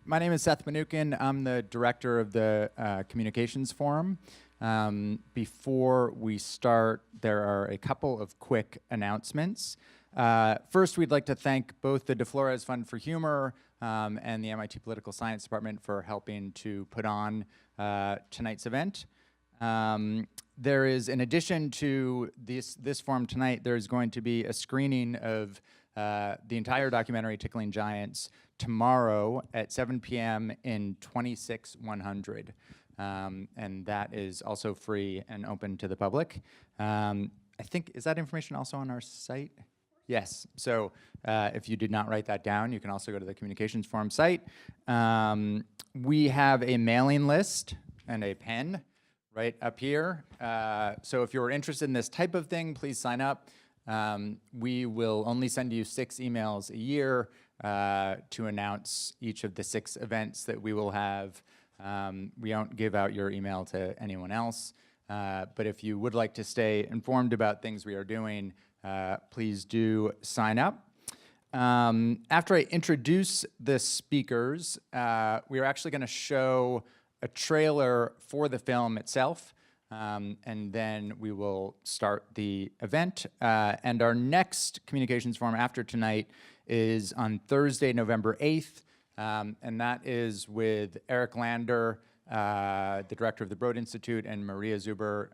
My name is Seth Manukin. I'm the director of the Communications Forum. Before we start, there are a couple of quick announcements. First, we'd like to thank both the De Flores Fund for Humor and the MIT Political Science Department for helping to put on tonight's event. There is, in addition to this forum tonight, there's going to be a screening of the entire documentary Tickling Giants tomorrow at 7 p.m. in 26100. And that is also free and open to the public. I think, is that information also on our site? Yes, so if you did not write that down, you can also go to the Communications Forum site. We have a mailing list and a pen right up here. So if you're interested in this type of thing, please sign up. We will only send you 6 emails a year to announce each of the 6 events that we will have. We don't give out your email to anyone else, but if you would like to stay informed about things we are doing, please do sign up. After I introduce the speakers, we are actually going to show a trailer for the film itself, and then we will start the event. And our next Communications Forum after tonight is on Thursday, November 8th, and that is with Eric Lander, the director of the Broad Institute, and Maria Zuber,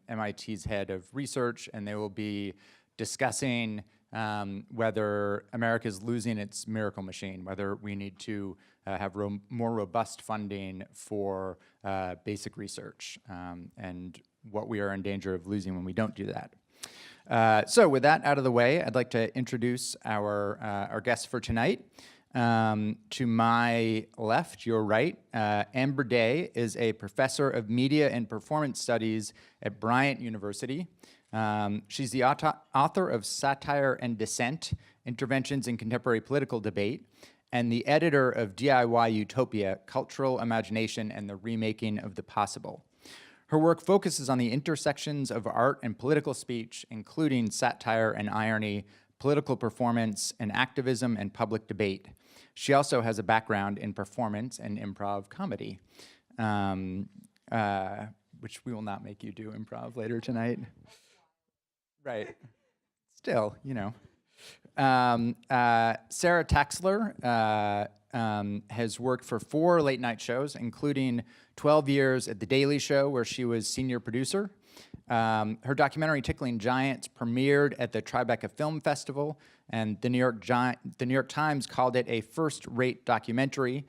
MIT's head of research, and they will be discussing whether America is losing its miracle machine, whether we need to have more robust funding for basic research, and what we are in danger of losing when we don't do that. So with that out of the way, I'd like to introduce our guests for tonight. To my left, your right, Amber Day is a professor of media and performance studies at Bryant University. She's the author of Satire and Dissent, Interventions in Contemporary Political Debate, and the editor of DIY Utopia, Cultural Imagination and the Remaking of the Possible. Her work focuses on the intersections of art and political speech, including satire and irony, political performance, and activism and public debate. She also has a background in performance and improv comedy, which we will not make you do improv later tonight. Right. Still, you know. Sara Taksler has worked for 4 late-night shows, including 12 years at The Daily Show, where she was senior producer. Her documentary, Tickling Giants, premiered at the Tribeca Film Festival, and the New York Times called it a first-rate documentary.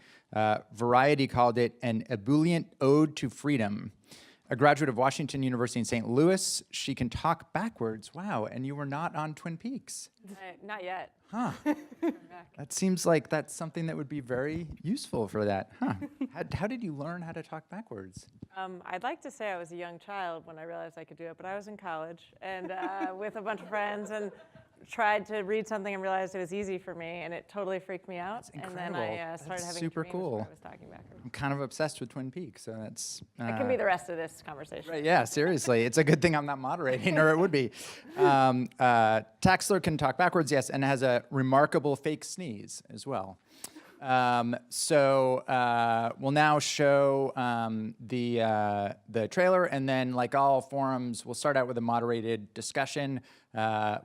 Variety called it an ebullient ode to freedom. A graduate of Washington University in St. Louis, she can talk backwards. Wow, and you were not on Twin Peaks. Not yet. Huh. That seems like that's something that would be very useful for that. Huh. How did you learn how to talk backwards? I'd like to say I was a young child when I realized I could do it, but I was in college and with a bunch of friends and tried to read something and realized it was easy for me, and it totally freaked me out. That's and then I started having super dreams cool. where I was talking backwards. I'm kind of obsessed with Twin Peaks, so that's... It can be the rest of this conversation. Right, yeah, seriously. It's a good thing I'm not moderating, or it would be. Taksler can talk backwards, yes, and has a remarkable fake sneeze as well. We'll now show the trailer, and then, like all forums, we'll start out with a moderated discussion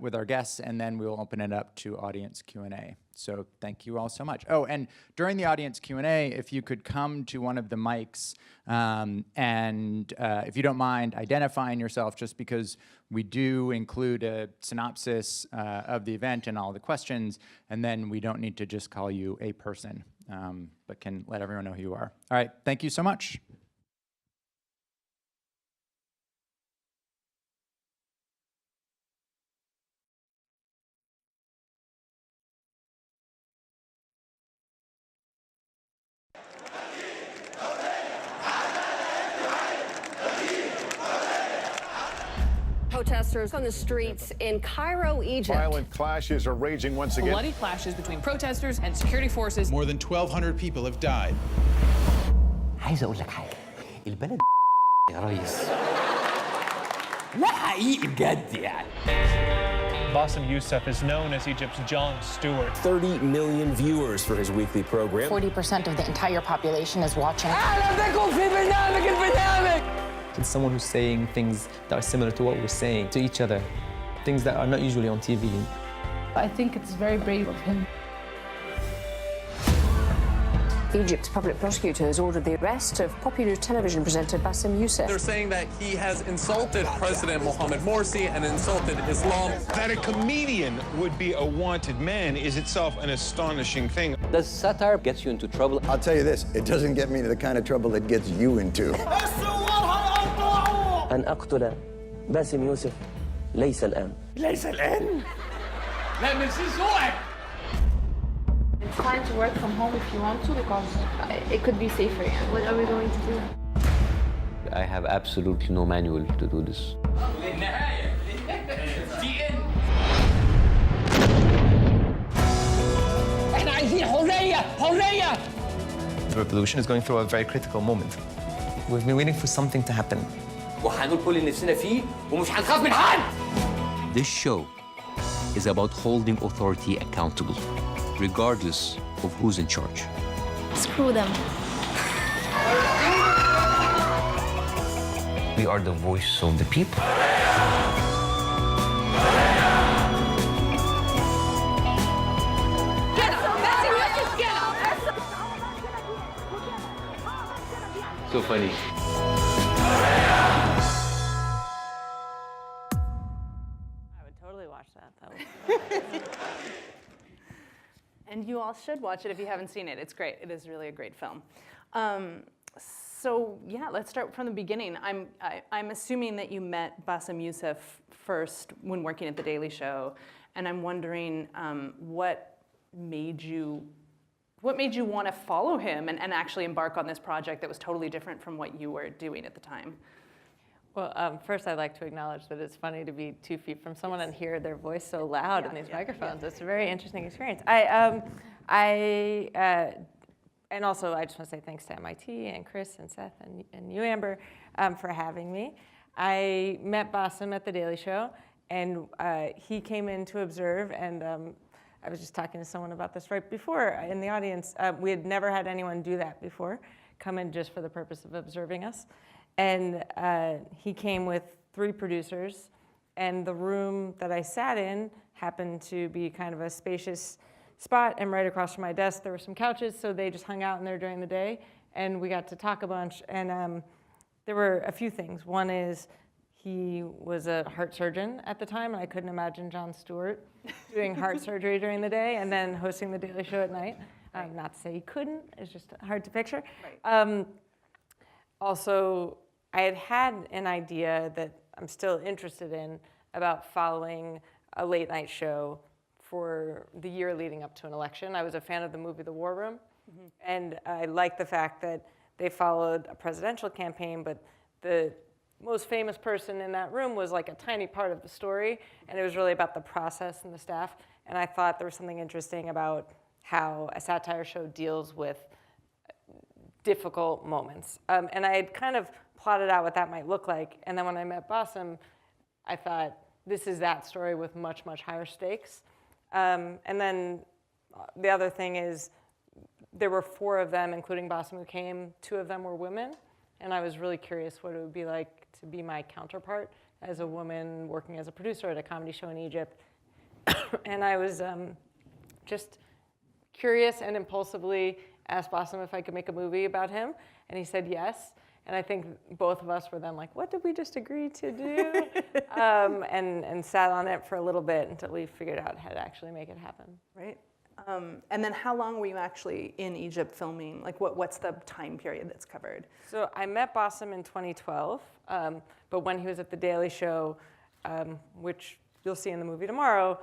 with our guests, and then we'll open it up to audience Q&A. So thank you all so much. Oh, and during the audience Q&A, if you could come to one of the mics, and if you don't mind identifying yourself, just because we do include a synopsis of the event and all the questions, and then we don't need to just call you a person, but can let everyone know who you are. All right, thank you so much. Protesters on the streets in Cairo, Egypt. Violent clashes are raging once again. Bloody clashes between protesters and security forces. More than 1,200 people have died. عايز اقول لك حاجه البلد يا ريس لا حقيقي بجد يعني Bassem Youssef is known as Egypt's Jon Stewart. 30 million viewers for his weekly program. 40% of the entire population is watching. It's someone who's saying things that are similar to what we're saying to each other, things that are not usually on TV. I think it's very brave of him. Egypt's public prosecutor has ordered the arrest of popular television presenter Bassem Youssef. They're saying that he has insulted President Mohamed Morsi and insulted Islam. That a comedian would be a wanted man is itself an astonishing thing. Does satire get you into trouble? I'll tell you this, it doesn't get me into the kind of trouble that gets you into. أن أقتل باسم يوسف ليس الآن. ليس الآن. It's fine to work from home if you want to, because it could be safer. What are we going to do? I have absolutely no manual to do this. The revolution is going through a very critical moment. We've been waiting for something to happen. This show is about holding authority accountable, regardless of who's in charge. Screw them. We are the voice of the people. So funny. I would totally watch that. And you all should watch it if you haven't seen it. It's great. It is really a great film. So yeah, let's start from the beginning. I'm assuming that you met Bassem Youssef first when working at The Daily Show, and I'm wondering what made you want to follow him and actually embark on this project that was totally different from what you were doing at the time? Well, first I'd like to acknowledge that it's funny to be 2 feet from someone and hear their voice so loud in these microphones. It's a very interesting experience. And also I just want to say thanks to MIT and Chris and Seth and you, Amber, for having me. I met Bassem at The Daily Show, and he came in to observe, and I was just talking to someone about this right before in the audience. We had never had anyone do that before, come in just for the purpose of observing us. And he came with 3 producers, and the room that I sat in happened to be kind of a spacious spot, and right across from my desk there were some couches, so they just hung out in there during the day, and we got to talk a bunch. And there were a few things. One is he was a heart surgeon at the time, and I couldn't imagine Jon Stewart doing heart surgery during the day and then hosting The Daily Show at night. Not to say he couldn't, it's just hard to picture. Right. Also, I had an idea that I'm still interested in about following a late night show for the year leading up to an election. I was a fan of the movie The War Room, and I liked the fact that they followed a presidential campaign, but the most famous person in that room was like a tiny part of the story, and it was really about the process and the staff. And I thought there was something interesting about how a satire show deals with difficult moments. And I had kind of plotted out what that might look like. And then when I met Bassem, I thought, this is that story with much, much higher stakes. And then the other thing is, there were 4 of them, including Bassem, who came. 2 of them were women. And I was really curious what it would be like to be my counterpart as a woman working as a producer at a comedy show in Egypt. And I was just curious and impulsively asked Bassem if I could make a movie about him. And he said yes. And I think both of us were then like, what did we just agree to do? And sat on it for a little bit until we figured out how to actually make it happen. Right. And then how long were you actually in Egypt filming? Like what's the time period that's covered? So I met Bassem in 2012, but when he was at The Daily Show, which you'll see in the movie tomorrow,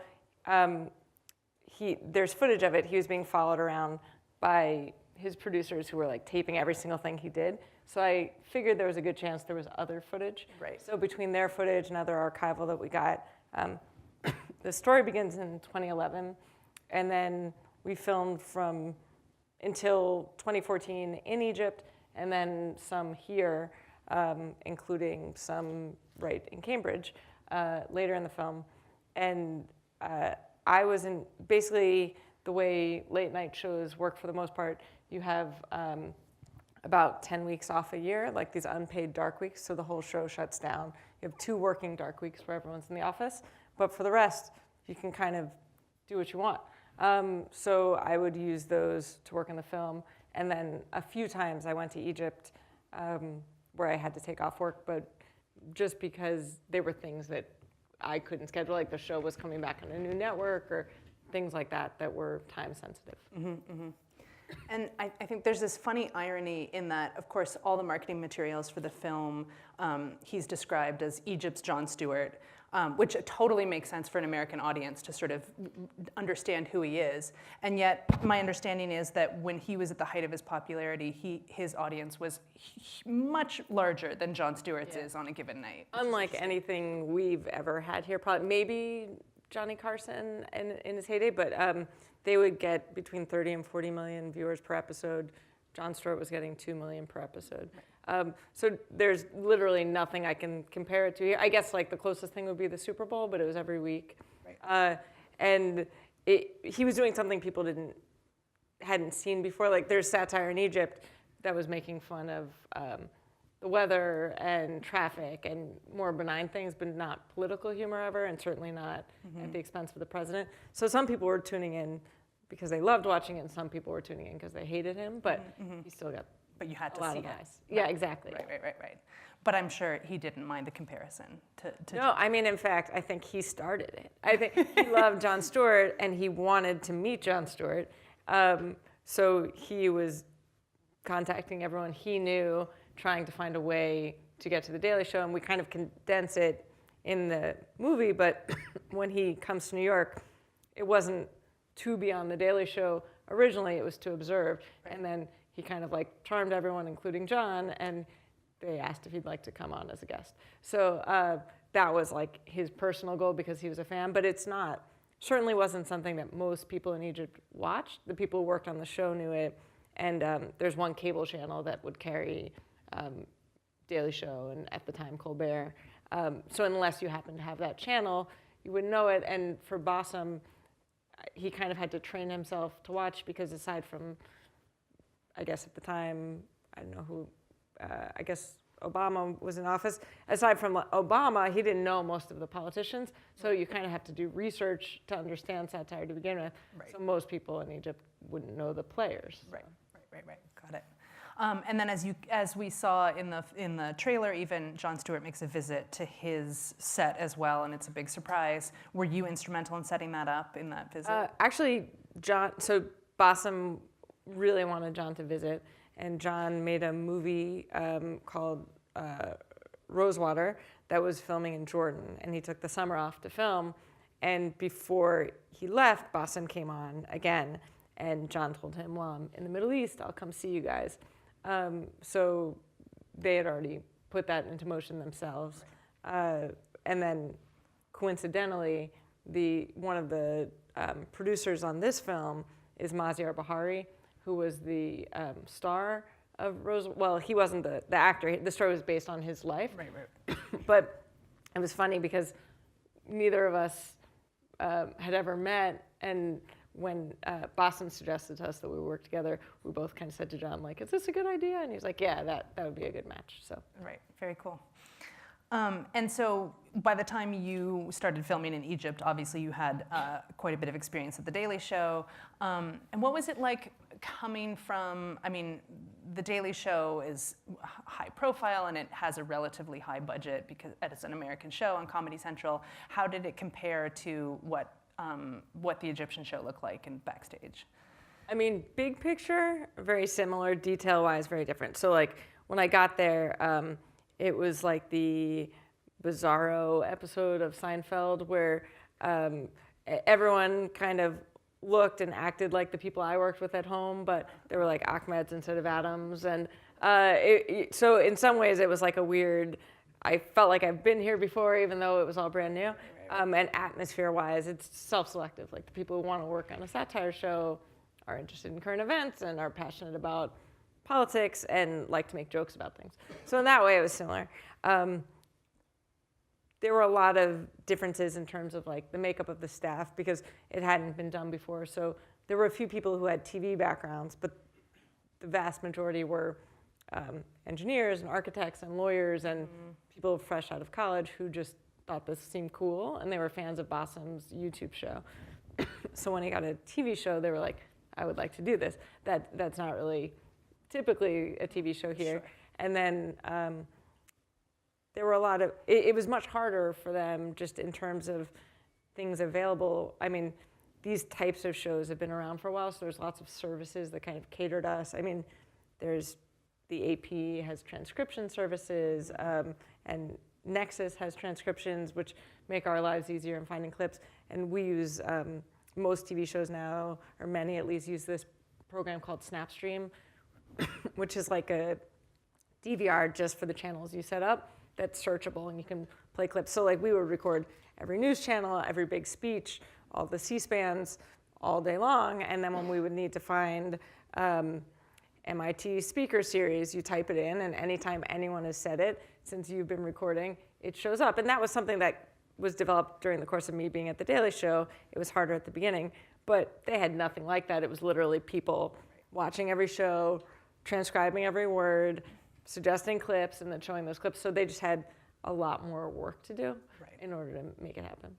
there's footage of it. He was being followed around by his producers who were like taping every single thing he did. So I figured there was a good chance there was other footage. Right. So between their footage and other archival that we got, the story begins in 2011. And then we filmed from until 2014 in Egypt, and then some here, including some right in Cambridge later in the film. and I was in, basically the way late night shows work for the most part, you have about 10 weeks off a year, like these unpaid dark weeks, so the whole show shuts down. You have 2 working dark weeks where everyone's in the office, but for the rest, you can kind of do what you want. So I would use those to work on the film, and then a few times I went to Egypt where I had to take off work, but just because there were things that I couldn't schedule, like the show was coming back on a new network or things like that that were time sensitive. And I think there's this funny irony in that, of course, all the marketing materials for the film, he's described as Egypt's Jon Stewart, which totally makes sense for an American audience to sort of understand who he is. And yet, my understanding is that when he was at the height of his popularity, his audience was much larger than Jon Stewart's is on a given night. Unlike anything we've ever had here, probably maybe Johnny Carson in his heyday, but they would get between 30 and 40 million viewers per episode. Jon Stewart was getting 2 million per episode. So there's literally nothing I can compare it to here. I guess like the closest thing would be the Super Bowl, but it was every week. And he was doing something people hadn't seen before. Like there's Satire in Egypt that was making fun of the weather and traffic and more benign things, but not political humor ever, and certainly not at the expense of the president. So some people were tuning in because they loved watching it, and some people were tuning in because they hated him, but he still got But you had to a lot see of it. eyes. Yeah, exactly. Right. But I'm sure he didn't mind the comparison to No, I mean, in fact, I think he started it. I think he loved Jon Stewart, and he wanted to meet Jon Stewart. So he was contacting everyone he knew, trying to find a way to get to The Daily Show, and we kind of condense it in the movie, but when he comes to New York, it wasn't to be on The Daily Show. Originally, it was to observe, and then he kind of like charmed everyone, including Jon, and they asked if he'd like to come on as a guest. So that was like his personal goal because he was a fan, but certainly wasn't something that most people in Egypt watched. The people who worked on the show knew it, and there's one cable channel that would carry Daily Show and at the time Colbert. So unless you happen to have that channel, you wouldn't know it. And for Bassem, he kind of had to train himself to watch because aside from, I guess at the time, I don't know who, I guess Obama was in office. Aside from Obama, he didn't know most of the politicians. So you kind of have to do research to understand satire to begin with. So most people in Egypt wouldn't know the players. Right. Got it. And then as we saw in the trailer, even Jon Stewart makes a visit to his set as well, and it's a big surprise. Were you instrumental in setting that up in that visit? Actually, so Bassem really wanted Jon to visit, and Jon made a movie called Rosewater that was filming in Jordan, and he took the summer off to film. And before he left, Bassem came on again, and Jon told him, well, I'm in the Middle East, I'll come see you guys. So they had already put that into motion themselves. And then coincidentally, one of the producers on this film is Maziar Bahari, who was the star of well, he wasn't the actor. The story was based on his life. Right. But it was funny because neither of us had ever met, and when Bassem suggested to us that we would work together, we both kind of said to Jon, like, is this a good idea? And he's like, yeah, that would be a good match. So. Right, very cool. And so by the time you started filming in Egypt, obviously you had quite a bit of experience at The Daily Show. And what was it like coming from, I mean, The Daily Show is high profile and it has a relatively high budget because it's an American show on Comedy Central. How did it compare to what the Egyptian show looked like in backstage? I mean, big picture, very similar, detail-wise, very different. So like when I got there, it was like the Bizarro episode of Seinfeld where everyone kind of looked and acted like the people I worked with at home, but they were like Ahmeds instead of Adams. And so in some ways it was like a weird, I felt like I've been here before even though it was all brand new. And atmosphere-wise, it's self-selective. Like the people who want to work on a satire show are interested in current events and are passionate about politics and like to make jokes about things. So in that way, it was similar. there were a lot of differences in terms of like the makeup of the staff because it hadn't been done before. So there were a few people who had TV backgrounds, but the vast majority were engineers and architects and lawyers and people fresh out of college who just thought this seemed cool, and they were fans of Bassem's YouTube show. So when he got a TV show, they were like, I would like to do this. That's not really typically a TV show here. Sure. And then there were a lot of, it was much harder for them just in terms of things available. I mean, these types of shows have been around for a while, so there's lots of services that kind of cater to us. I mean, there's the AP has transcription services, and Nexus has transcriptions, which make our lives easier in finding clips. And we use, most TV shows now, or many at least, use this program called Snapstream, which is like a DVR just for the channels you set up that's searchable and you can play clips. So like we would record every news channel, every big speech, all the C-SPANs all day long. And then when we would need to find MIT speaker series, you type it in, and anytime anyone has said it, since you've been recording, it shows up. And that was something that was developed during the course of me being at The Daily Show. It was harder at the beginning, but they had nothing like that. It was literally people watching every show, transcribing every word, suggesting clips, and then showing those clips. So they just had a lot more work to do in order to make it happen.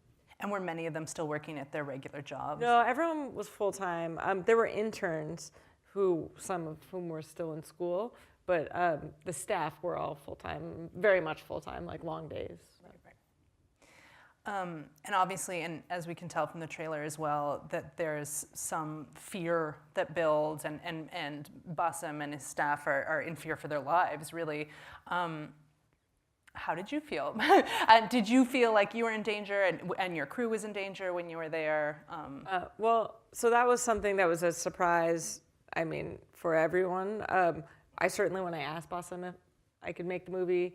And were many of them still working at their regular jobs? No, everyone was full-time. There were interns, some of whom were still in school, but the staff were all full-time, very much full-time, like long days. And obviously, and as we can tell from the trailer as well, that there's some fear that builds, and Bassem and his staff are in fear for their lives, really. How did you feel? Did you feel like you were in danger and your crew was in danger when you were there? Well, so that was something that was a surprise, I mean, for everyone. I certainly, when I asked Bassem if I could make the movie,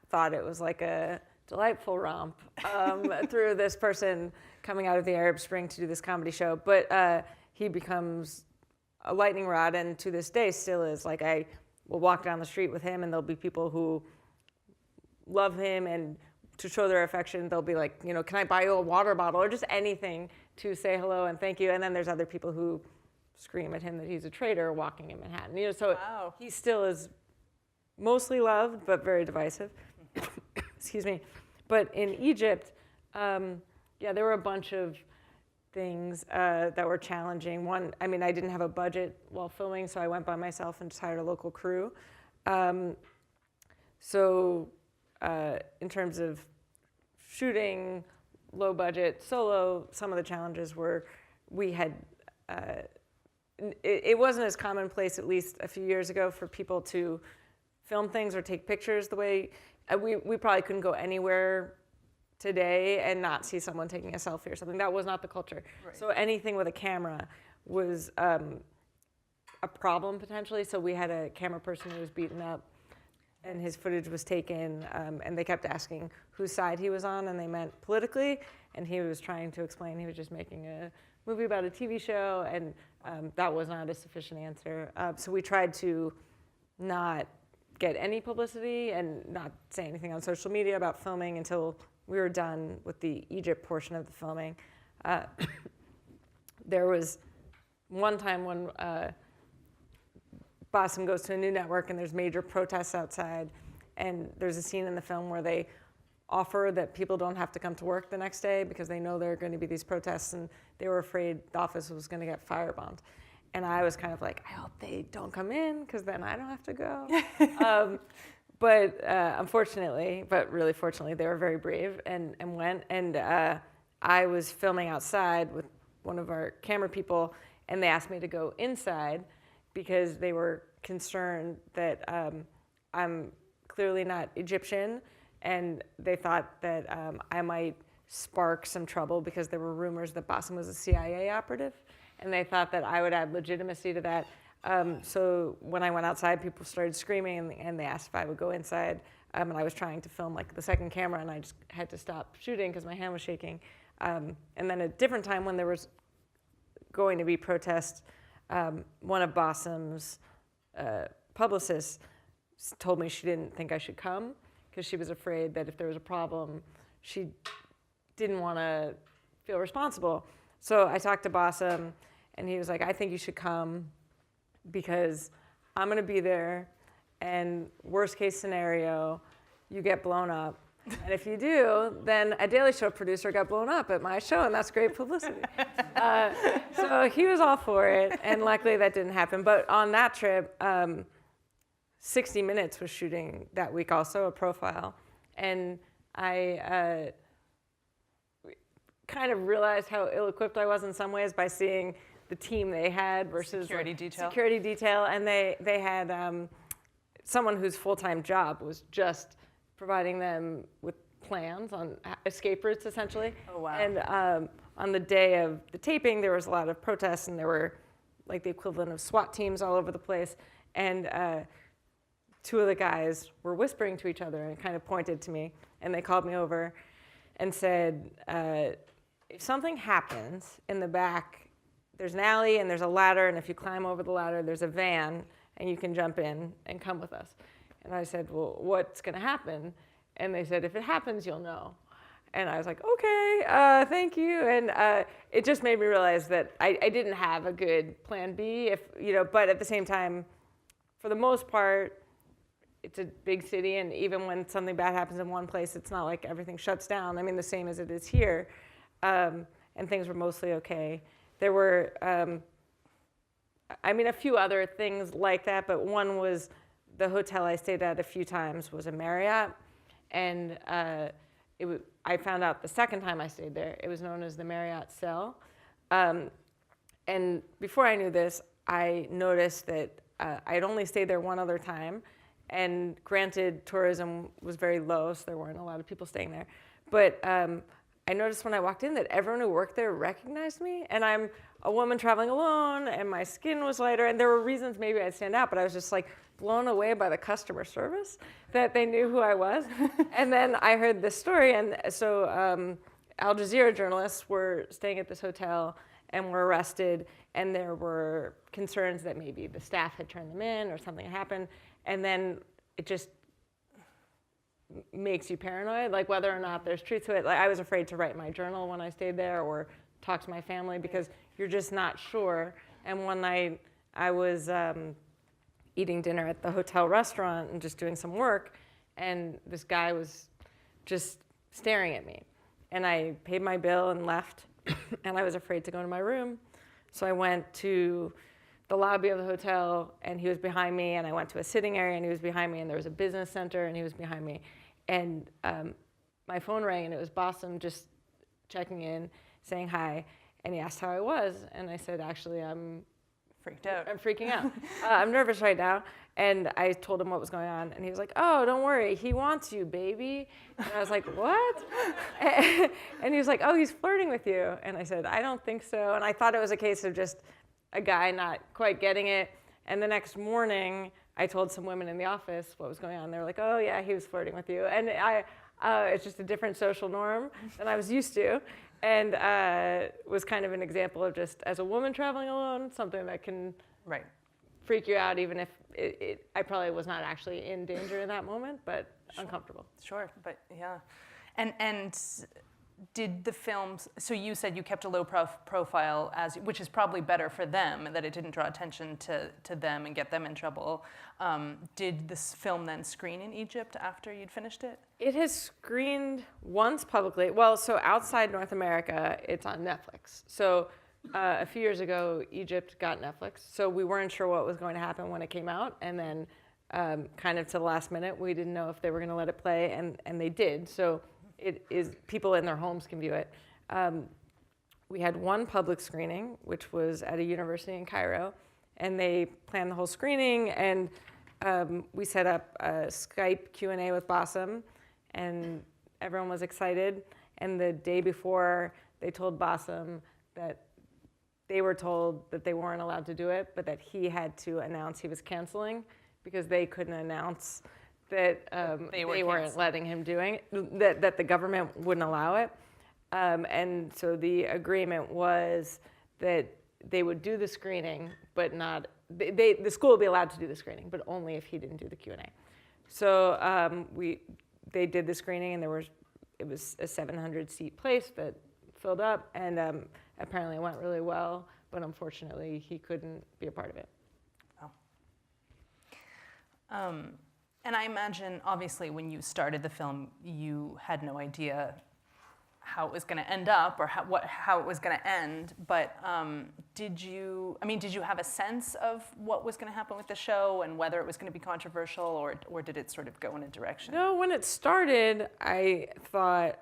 thought it was like a delightful romp through this person coming out of the Arab Spring to do this comedy show. But he becomes a lightning rod, and to this day still is. Like, I will walk down the street with him, and there'll be people who love him, and to show their affection, they'll be like, you know, can I buy you a water bottle, or just anything to say hello and thank you. And then there's other people who scream at him that he's a traitor walking in Manhattan. You know, so he still is mostly loved, but very divisive. Excuse me. But in Egypt, yeah, there were a bunch of things that were challenging. One, I mean, I didn't have a budget while filming, so I went by myself and just hired a local crew. So in terms of shooting, low budget, solo, some of the challenges were we had, it wasn't as commonplace, at least a few years ago, for people to film things or take pictures the way, we probably couldn't go anywhere today and not see someone taking a selfie or something. That was not the culture. Right. So anything with a camera was a problem potentially. So we had a camera person who was beaten up, and his footage was taken, and they kept asking whose side he was on, and they meant politically, and he was trying to explain he was just making a movie about a TV show, and that was not a sufficient answer. So we tried to not get any publicity and not say anything on social media about filming until we were done with the Egypt portion of the filming. There was one time when Bassem goes to a new network and there's major protests outside, and there's a scene in the film where they offer that people don't have to come to work the next day because they know there are going to be these protests, and they were afraid the office was going to get firebombed. And I was kind of like, I hope they don't come in because then I don't have to go. But unfortunately, but really fortunately, they were very brave and went. And I was filming outside with one of our camera people, and they asked me to go inside because they were concerned that I'm clearly not Egyptian, and they thought that I might spark some trouble because there were rumors that Bassem was a CIA operative, and they thought that I would add legitimacy to that. So when I went outside, people started screaming, and they asked if I would go inside, and I was trying to film like the second camera, and I just had to stop shooting because my hand was shaking. And then a different time when there was going to be protests, one of Bassem's publicists told me she didn't think I should come because she was afraid that if there was a problem, she didn't want to feel responsible. So I talked to Bassem, and he was like, I think you should come because I'm going to be there, and worst case scenario, you get blown up. And if you do, then a Daily Show producer got blown up at my show, and that's great publicity. So he was all for it, and luckily that didn't happen. But on that trip, 60 Minutes was shooting that week also, a profile. And I kind of realized how ill-equipped I was in some ways by seeing the team they had versus security detail. Security detail, and they had someone whose full-time job was just providing them with plans on escape routes, essentially. Oh, wow. And on the day of the taping, there was a lot of protests, and there were like the equivalent of SWAT teams all over the place. And two of the guys were whispering to each other and kind of pointed to me, and they called me over and said, if something happens in the back, there's an alley and there's a ladder, and if you climb over the ladder, there's a van, and you can jump in and come with us. And I said, well, what's going to happen? And they said, if it happens, you'll know. And I was like, okay, thank you. And it just made me realize that I didn't have a good plan B, but at the same time, for the most part, it's a big city, and even when something bad happens in one place, it's not like everything shuts down. I mean, the same as it is here. And things were mostly okay. There were, a few other things like that, but one was the hotel I stayed at a few times was a Marriott, and I found out the second time I stayed there, it was known as the Marriott Cell. And before I knew this, I noticed that I'd only stayed there one other time, and granted, tourism was very low, so there weren't a lot of people staying there. But I noticed when I walked in that everyone who worked there recognized me, and I'm a woman traveling alone, and my skin was lighter, and there were reasons maybe I'd stand out, but I was just like blown away by the customer service that they knew who I was. And then I heard this story, and so Al Jazeera journalists were staying at this hotel and were arrested, and there were concerns that maybe the staff had turned them in or something had happened, and then it just makes you paranoid, like whether or not there's truth to it. Like I was afraid to write my journal when I stayed there or talk to my family because you're just not sure. And one night I was eating dinner at the hotel restaurant and just doing some work, and this guy was just staring at me. And I paid my bill and left, and I was afraid to go to my room. So I went to the lobby of the hotel, and he was behind me, and I went to a sitting area, and he was behind me, and there was a business center, and he was behind me. And my phone rang, and it was Bassem just checking in, saying hi, and he asked how I was, and I said, actually, I'm freaked out. I'm freaking out. I'm nervous right now. And I told him what was going on, and he was like, oh, don't worry, he wants you, baby. And I was like, what? And he was like, oh, he's flirting with you. And I said, I don't think so. And I thought it was a case of just a guy not quite getting it. And the next morning, I told some women in the office what was going on. They were like, oh, yeah, he was flirting with you. And it's just a different social norm than I was used to. And was kind of an example of just, as a woman traveling alone, something that can freak you out, even if I probably was not actually in danger in that moment, but uncomfortable. Sure, but yeah. And did the films, so you said you kept a low profile, which is probably better for them, that it didn't draw attention to them and get them in trouble. Did this film then screen in Egypt after you'd finished it? It has screened once publicly. Well, so outside North America, it's on Netflix. So a few years ago, Egypt got Netflix. So we weren't sure what was going to happen when it came out. And then kind of to the last minute, we didn't know if they were going to let it play, and they did. So it is, people in their homes can view it. We had one public screening, which was at a university in Cairo, and they planned the whole screening, and we set up a Skype Q&A with Bassem, and everyone was excited. And the day before, they told Bassem that they were told that they weren't allowed to do it, but that he had to announce he was canceling because they couldn't announce that they weren't letting him doing it, that the government wouldn't allow it. And so the agreement was that they would do the screening, but not, the school would be allowed to do the screening, but only if he didn't do the Q&A. So they did the screening, and there were it was a 700-seat place that filled up, and apparently it went really well, but unfortunately he couldn't be a part of it. And I imagine, obviously, when you started the film, you had no idea how it was going to end up or how it was going to end. But did you have a sense of what was going to happen with the show and whether it was going to be controversial, or did it sort of go in a direction? No, when it started, I thought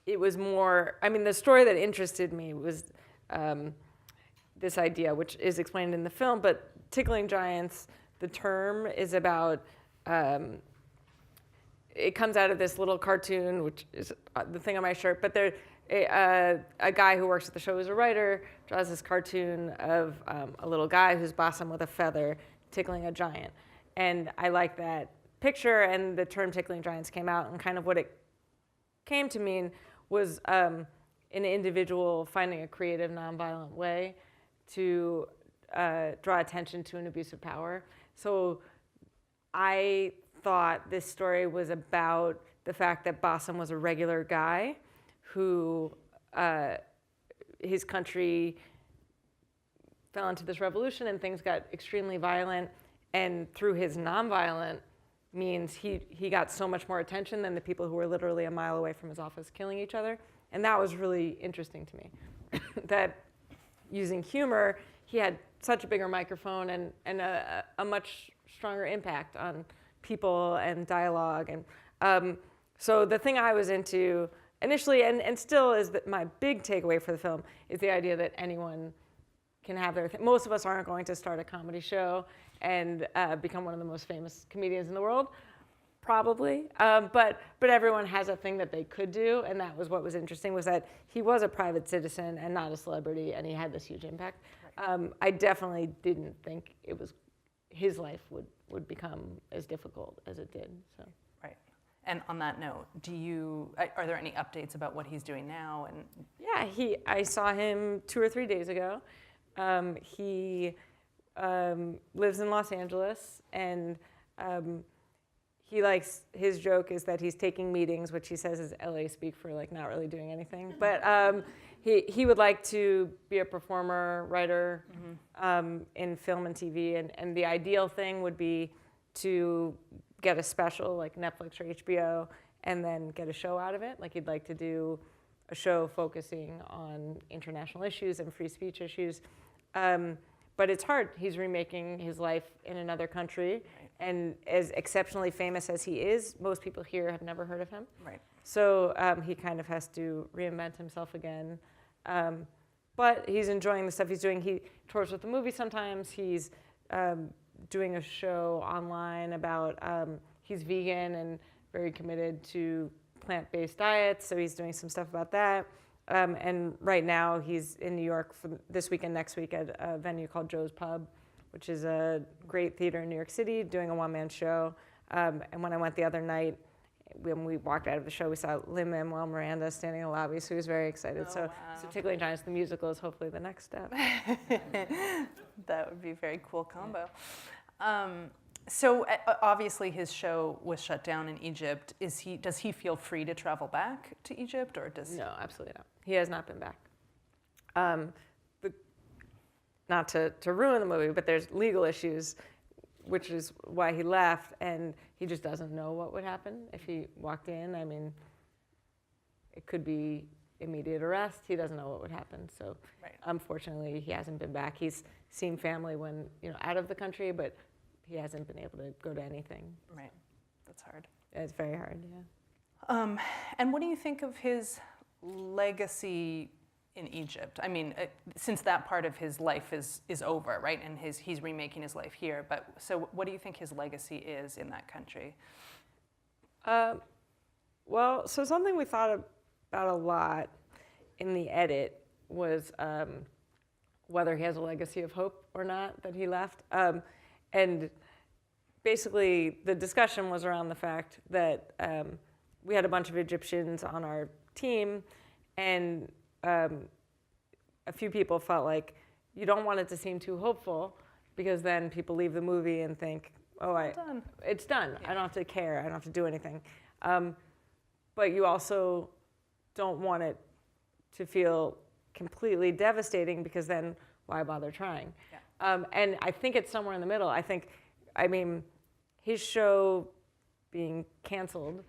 it was more. I mean, the story that interested me was this idea, which is explained in the film. But Tickling Giants, the term is about. It comes out of this little cartoon, which is the thing on my shirt. But there, a guy who works at the show as a writer draws this cartoon of a little guy who's Bassem with a feather tickling a giant. And I like that picture, and the term Tickling Giants came out, and kind of what it came to mean was an individual finding a creative, nonviolent way to draw attention to an abuse of power. So I thought this story was about the fact that Bassem was a regular guy who his country fell into this revolution and things got extremely violent, and through his nonviolent means he got so much more attention than the people who were literally a mile away from his office killing each other. And that was really interesting to me. That using humor, he had such a bigger microphone and a much stronger impact on people and dialogue. And so the thing I was into initially, and still is that my big takeaway for the film, is the idea that anyone can have their thing. Most of us aren't going to start a comedy show and become one of the most famous comedians in the world, probably. But everyone has a thing that they could do, and that was what was interesting, was that he was a private citizen and not a celebrity, and he had this huge impact. I definitely didn't think his life would become as difficult as it did. So. Right. And on that note, are there any updates about what he's doing now? And yeah, I saw him 2 or 3 days ago. He lives in Los Angeles, and his joke is that he's taking meetings, which he says is LA speak for like not really doing anything. But he would like to be a performer, writer in film and TV, and the ideal thing would be to get a special like Netflix or HBO and then get a show out of it. Like he'd like to do a show focusing on international issues and free speech issues. But it's hard. He's remaking his life in another country. Right. And as exceptionally famous as he is, most people here have never heard of him. Right. So he kind of has to reinvent himself again. But he's enjoying the stuff he's doing. He tours with the movie sometimes. He's doing a show online about, he's vegan and very committed to plant-based diets, so he's doing some stuff about that. And right now he's in New York for this week and next week at a venue called Joe's Pub, which is a great theater in New York City, doing a one-man show. And when I went the other night, when we walked out of the show, we saw Lin-Manuel Miranda standing in the lobby, so he was very excited. So Tickling Giants, the musical, is hopefully the next step. That would be a very cool combo. So obviously his show was shut down in Egypt. Does he feel free to travel back to Egypt, or does? No, absolutely not. He has not been back. Not to ruin the movie, but there's legal issues, which is why he left, and he just doesn't know what would happen if he walked in. I mean, it could be immediate arrest. He doesn't know what would happen. So unfortunately, he hasn't been back. He's seen family when out of the country, but he hasn't been able to go to anything. Right, that's hard. It's very hard, yeah. And what do you think of his legacy in Egypt? I mean, since that part of his life is over, right? And he's remaking his life here. But so what do you think his legacy is in that country? Well, so something we thought about a lot in the edit was whether he has a legacy of hope or not that he left. And basically, the discussion was around the fact that we had a bunch of Egyptians on our team, and a few people felt like you don't want it to seem too hopeful, because then people leave the movie and think, oh, it's done. Yeah. I don't have to care. I don't have to do anything. but you also don't want it to feel completely devastating, because then why bother trying? Yeah. And I think it's somewhere in the middle. I mean, his show being canceled,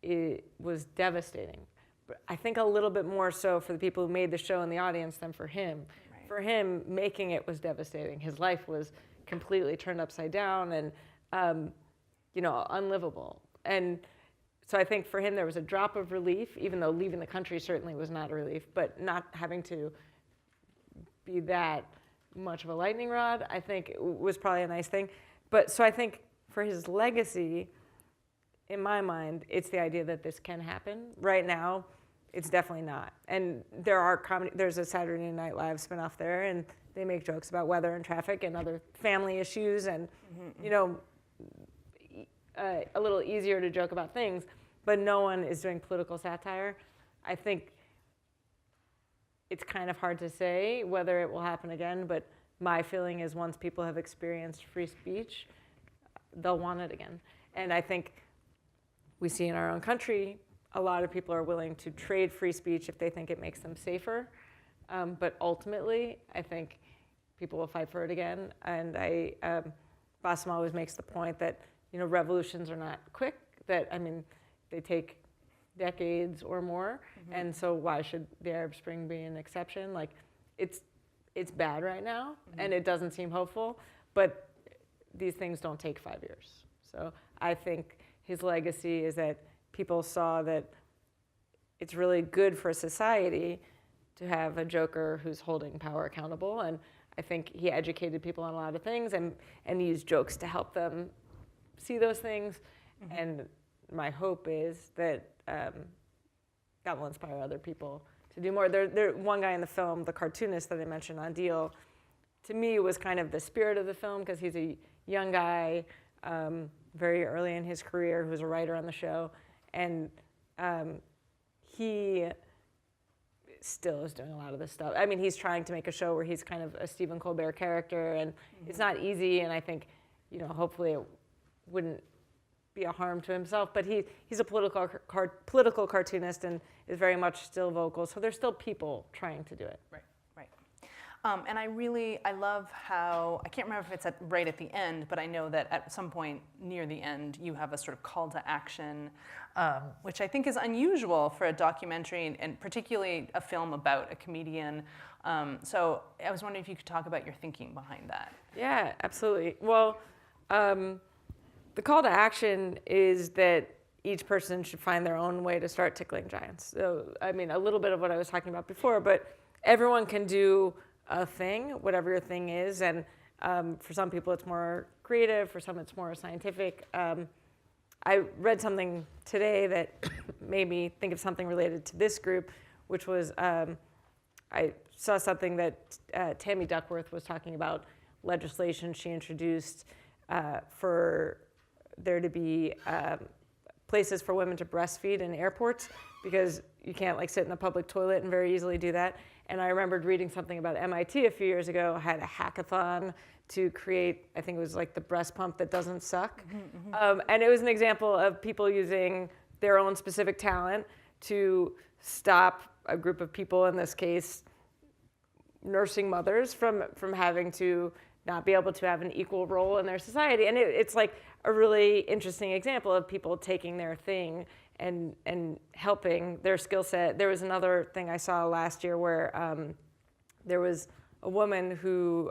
it was devastating. But I think a little bit more so for the people who made the show and the audience than for him. Right. For him, making it was devastating. His life was completely turned upside down and, unlivable. And so I think for him there was a drop of relief, even though leaving the country certainly was not a relief, but not having to be that much of a lightning rod, I think was probably a nice thing. But so I think for his legacy, in my mind, it's the idea that this can happen. Right now, it's definitely not. And there's a Saturday Night Live spinoff there, and they make jokes about weather and traffic and other family issues, and a little easier to joke about things, but no one is doing political satire. I think it's kind of hard to say whether it will happen again, but my feeling is once people have experienced free speech, they'll want it again. And I think we see in our own country, a lot of people are willing to trade free speech if they think it makes them safer. But ultimately, I think people will fight for it again. And Bassem always makes the point that revolutions are not quick, that, they take decades or more. Mm-hmm. And so why should the Arab Spring be an exception? Like, it's bad right now, mm-hmm. and it doesn't seem hopeful, but these things don't take 5 years. So I think his legacy is that people saw that it's really good for society to have a joker who's holding power accountable. And I think he educated people on a lot of things and used jokes to help them see those things. Mm-hmm. And my hope is that that will inspire other people to do more. One guy in the film, the cartoonist that I mentioned on Deal, to me was kind of the spirit of the film, because he's a young guy, very early in his career, who's a writer on the show. And he still is doing a lot of this stuff. He's trying to make a show where he's kind of a Stephen Colbert character, and mm-hmm. it's not easy, and I think, hopefully it wouldn't be a harm to himself, but he's a political cartoonist and is very much still vocal, so there's still people trying to do it. Right. And I love how, I can't remember if it's right at the end, but I know that at some point near the end, you have a sort of call to action, which I think is unusual for a documentary, and particularly a film about a comedian. So I was wondering if you could talk about your thinking behind that. Yeah, absolutely. Well, the call to action is that each person should find their own way to start Tickling Giants. So, a little bit of what I was talking about before, but everyone can do a thing, whatever your thing is, and for some people it's more creative, for some it's more scientific. I read something today that made me think of something related to this group, which was I saw something that Tammy Duckworth was talking about legislation she introduced for there to be places for women to breastfeed in airports, because you can't sit in a public toilet and very easily do that. And I remembered reading something about MIT a few years ago, had a hackathon to create, I think it was the breast pump that doesn't suck. Mm-hmm, mm-hmm. And it was an example of people using their own specific talent to stop a group of people, in this case, nursing mothers, from having to not be able to have an equal role in their society. And it's a really interesting example of people taking their thing and helping their skill set. There was another thing I saw last year where there was a woman who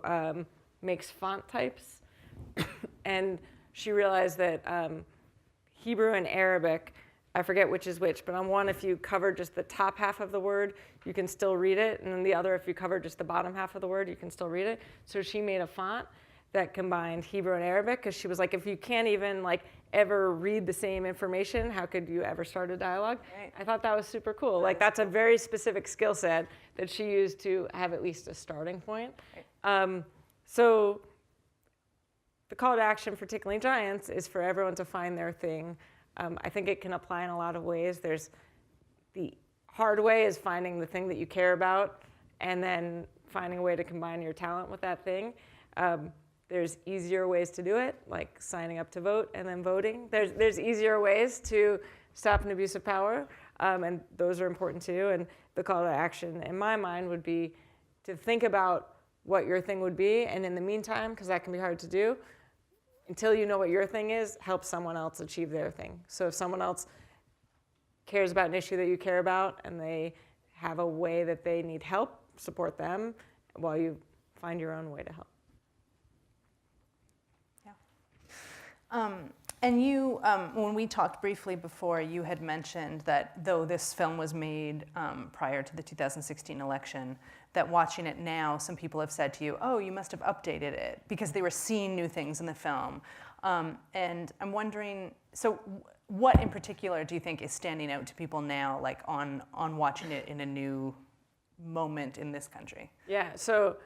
makes font types, and she realized that Hebrew and Arabic, I forget which is which, but on one, if you cover just the top half of the word, you can still read it, and then the other, if you cover just the bottom half of the word, you can still read it. So she made a font that combined Hebrew and Arabic, because she was like, if you can't even ever read the same information, how could you ever start a dialogue? Right. I thought that was super cool. That's a very specific skill set that she used to have at least a starting point. Right. So the call to action for Tickling Giants is for everyone to find their thing. I think it can apply in a lot of ways. There's the hard way is finding the thing that you care about, and then finding a way to combine your talent with that thing. There's easier ways to do it, like signing up to vote and then voting. There's easier ways to stop an abuse of power, and those are important too. And the call to action, in my mind, would be to think about what your thing would be, and in the meantime, because that can be hard to do, until you know what your thing is, help someone else achieve their thing. So if someone else cares about an issue that you care about, and they have a way that they need help, support them while you find your own way to help. And you, when we talked briefly before, you had mentioned that though this film was made prior to the 2016 election, that watching it now, some people have said to you, oh, you must have updated it, because they were seeing new things in the film. And I'm wondering, so what in particular do you think is standing out to people now, like on watching it in a new moment in this country? Yeah, so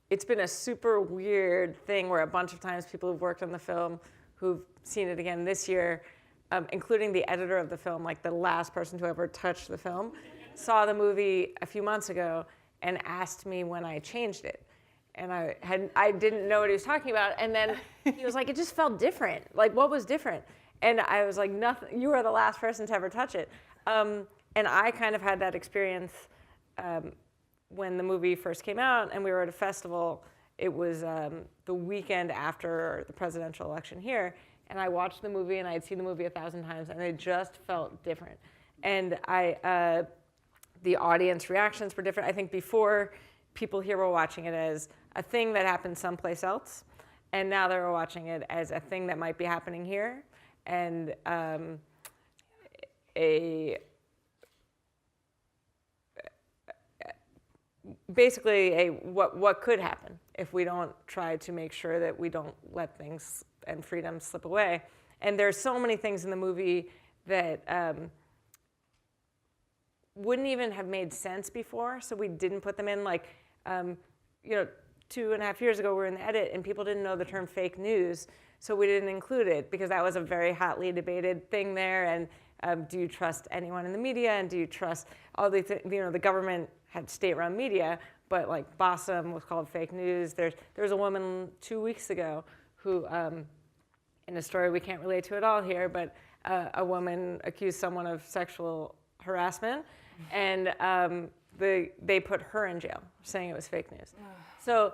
it's been a super weird thing where a bunch of times people who've worked on the film who've seen it again this year, including the editor of the film, like the last person to ever touch the film, saw the movie a few months ago and asked me when I changed it. And I didn't know what he was talking about. And then he was like, it just felt different. Like, what was different? And I was like, nothing. You are the last person to ever touch it. And I kind of had that experience when the movie first came out and we were at a festival. It was the weekend after the presidential election here. And I watched the movie, and I had seen the movie 1,000 times, and it just felt different. And the audience reactions were different. I think before, people here were watching it as a thing that happened someplace else, and now they were watching it as a thing that might be happening here, and basically what could happen if we don't try to make sure that we don't let things and freedom slip away. And there's so many things in the movie that wouldn't even have made sense before, so we didn't put them in. Like, 2.5 years ago, we were in the edit, and people didn't know the term fake news, so we didn't include it because that was a very hotly debated thing there. And do you trust anyone in the media? And do you trust all these? The government had state-run media, but like Bassem was called fake news. There was a woman 2 weeks ago who, in a story we can't relate to at all here, but a woman accused someone of sexual harassment, and they put her in jail, saying it was fake news. So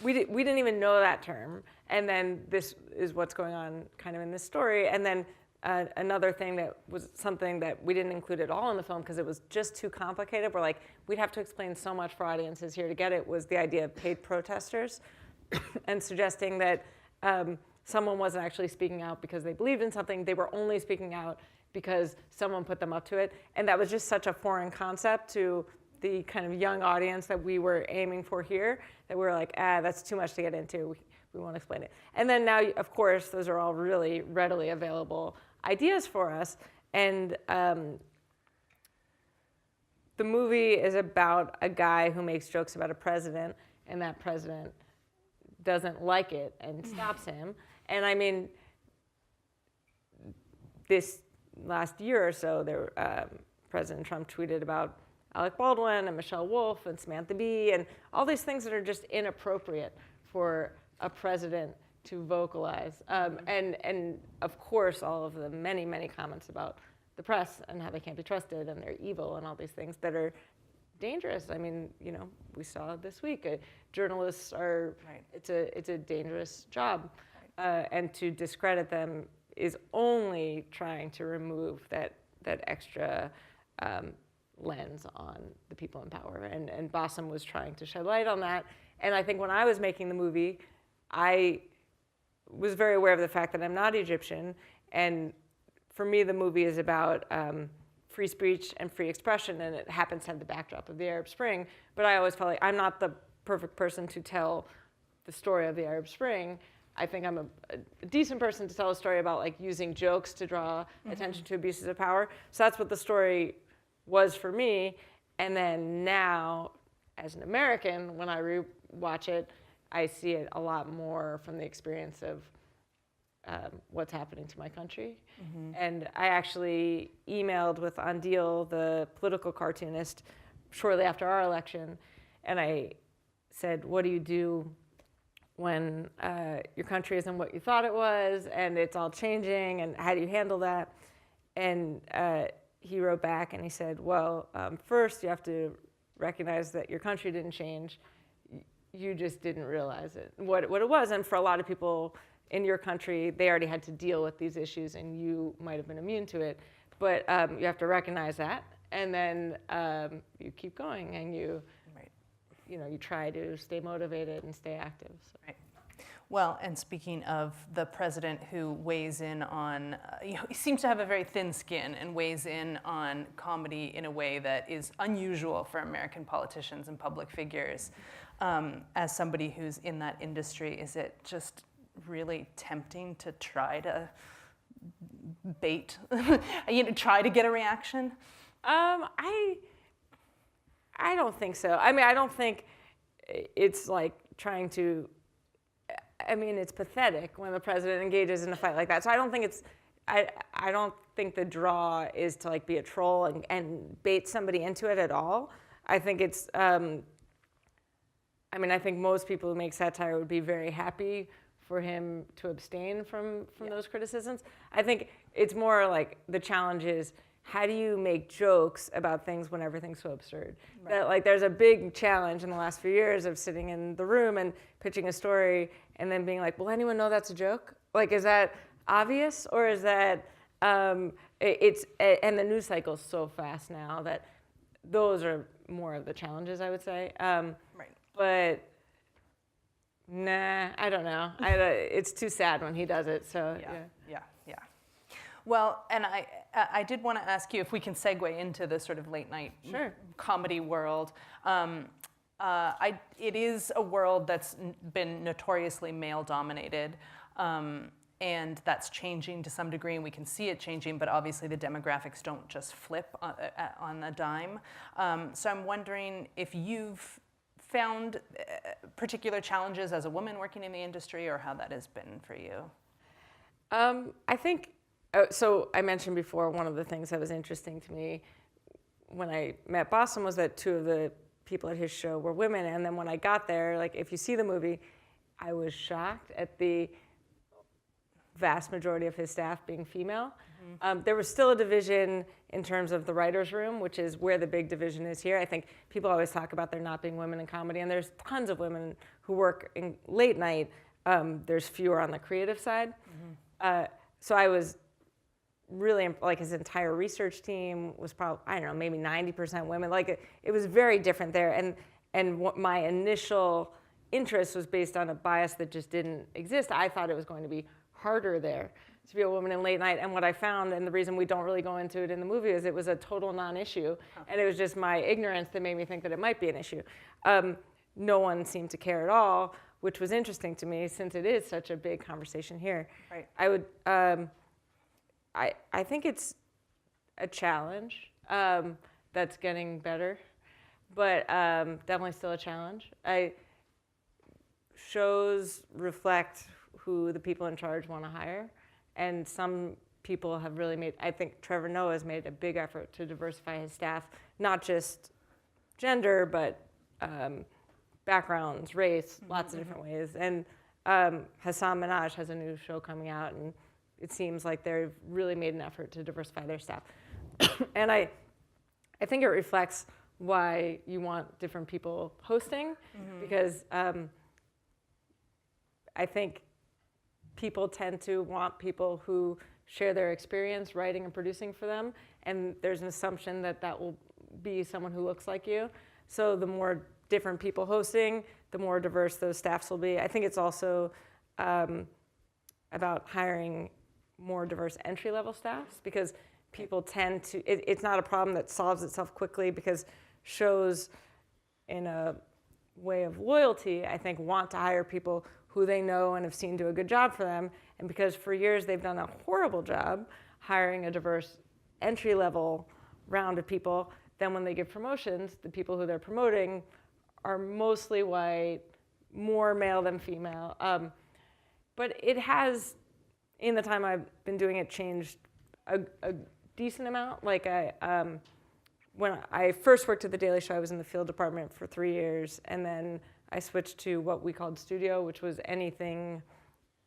we didn't even know that term, and then this is what's going on kind of in this story. And then another thing that was something that we didn't include at all in the film because it was just too complicated. We're like, we'd have to explain so much for audiences here to get it, was the idea of paid protesters and suggesting that someone wasn't actually speaking out because they believed in something. They were only speaking out because someone put them up to it. And that was just such a foreign concept to the kind of young audience that we were aiming for here, that we were like, that's too much to get into. We won't explain it. And then now, of course, those are all really readily available ideas for us. And the movie is about a guy who makes jokes about a president, and that president doesn't like it and stops him. And I mean, this last year or so, President Trump tweeted about Alec Baldwin and Michelle Wolf and Samantha Bee and all these things that are just inappropriate for a president to vocalize. And of course, all of the many, many comments about the press and how they can't be trusted and they're evil and all these things that are dangerous. I mean, we saw this week, journalists are, it's a dangerous job. And to discredit them is only trying to remove that extra lens on the people in power. And Bassem was trying to shed light on that. And I think when I was making the movie, I was very aware of the fact that I'm not Egyptian. And for me, the movie is about free speech and free expression, and it happens to have the backdrop of the Arab Spring. But I always felt like I'm not the perfect person to tell the story of the Arab Spring. I think I'm a decent person to tell a story about like using jokes to draw attention to abuses of power. So that's what the story was for me. And then now, as an American, when I rewatch it, I see it a lot more from the experience of what's happening to my country. And I actually emailed with Andil, the political cartoonist, shortly after our election, and I said, what do you do when your country isn't what you thought it was, and it's all changing, and how do you handle that? And he wrote back and he said, well, first you have to recognize that your country didn't change. You just didn't realize it, what it was. And for a lot of people in your country, they already had to deal with these issues and you might have been immune to it. But you have to recognize that, and then you keep going, and you try to stay motivated and stay active. So. Right. Well, and speaking of the president who weighs in on, he seems to have a very thin skin and weighs in on comedy in a way that is unusual for American politicians and public figures. As somebody who's in that industry, is it just really tempting to try to bait, try to get a reaction? I don't think so. I mean, I don't think it's like trying to, I mean, it's pathetic when the president engages in a fight like that. So I don't think it's, I don't think the draw is to like be a troll and bait somebody into it at all. I think it's, I mean, I think most people who make satire would be very happy for him to abstain from those criticisms. I think it's more like the challenge is, how do you make jokes about things when everything's so absurd? Right. That like there's a big challenge in the last few years of sitting in the room and pitching a story and then being like, will anyone know that's a joke? Like, is that obvious, or is that, and the news cycle's so fast now that those are more of the challenges, I would say. Right. But nah, I don't know. It's too sad when he does it, so yeah. Well, and I did want to ask you if we can segue into the sort of late night comedy world. It is a world that's been notoriously male dominated, and that's changing to some degree, and we can see it changing, but obviously the demographics don't just flip on a dime. So I'm wondering if you've found particular challenges as a woman working in the industry, or how that has been for you. I think, so I mentioned before, one of the things that was interesting to me when I met Bassem was that two of the people at his show were women. And then when I got there, like if you see the movie, I was shocked at the vast majority of his staff being female. Mm-hmm. There was still a division in terms of the writer's room, which is where the big division is here. I think people always talk about there not being women in comedy, and there's tons of women who work in late night. There's fewer on the creative side. Mm-hmm. So I was really, like his entire research team was probably, I don't know, maybe 90% women. Like it was very different there. And what my initial interest was based on a bias that just didn't exist. I thought it was going to be harder there to be a woman in late night. And what I found, and the reason we don't really go into it in the movie, is it was a total non-issue. And it was just my ignorance that made me think that it might be an issue. No one seemed to care at all, which was interesting to me since it is such a big conversation here. Right. I would, I think it's a challenge that's getting better, but definitely still a challenge. Shows reflect who the people in charge want to hire, and some people have really made, I think Trevor Noah has made a big effort to diversify his staff, not just gender, but backgrounds, race, lots of different ways. And Hassan Minhaj has a new show coming out, and it seems like they've really made an effort to diversify their staff. And I think it reflects why you want different people hosting, because I think people tend to want people who share their experience writing and producing for them, and there's an assumption that that will be someone who looks like you. So the more different people hosting, the more diverse those staffs will be. I think it's also about hiring more diverse entry-level staffs, because people tend to, it's not a problem that solves itself quickly, because shows in a way of loyalty, I think, want to hire people who they know and have seen do a good job for them. And because for years they've done a horrible job hiring a diverse entry-level round of people, then when they give promotions, the people who they're promoting are mostly white, more male than female. But it has, in the time I've been doing it, changed a decent amount. Like when I first worked at The Daily Show, I was in the field department for 3 years, and then I switched to what we called studio, which was anything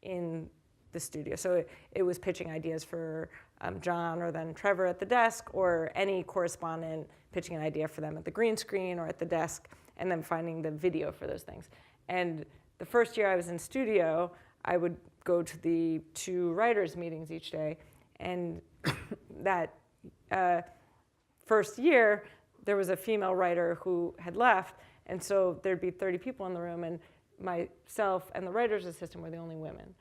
in the studio. So it was pitching ideas for Jon or then Trevor at the desk, or any correspondent pitching an idea for them at the green screen or at the desk, and then finding the video for those things. And the first year I was in studio, I would go to the 2 writers' meetings each day. And that first year, there was a female writer who had left, and so there'd be 30 people in the room, and myself and the writer's assistant were the only women.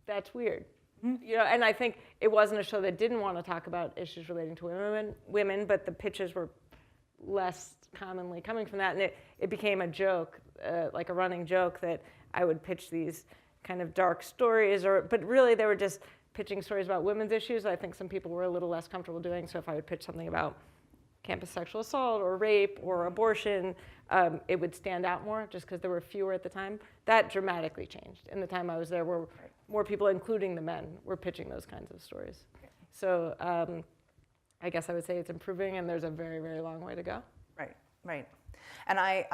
That's weird. You know, and I think it wasn't a show that didn't want to talk about issues relating to women, but the pitches were less commonly coming from that, and it became a joke, like a running joke, that I would pitch these kind of dark stories, but really they were just pitching stories about women's issues I think some people were a little less comfortable doing. So if I would pitch something about campus sexual assault or rape or abortion, it would stand out more just because there were fewer at the time. That dramatically changed. In the time I was there, were more people, including the men, were pitching those kinds of stories. So I guess I would say it's improving, and there's a very, very long way to go. Right. And I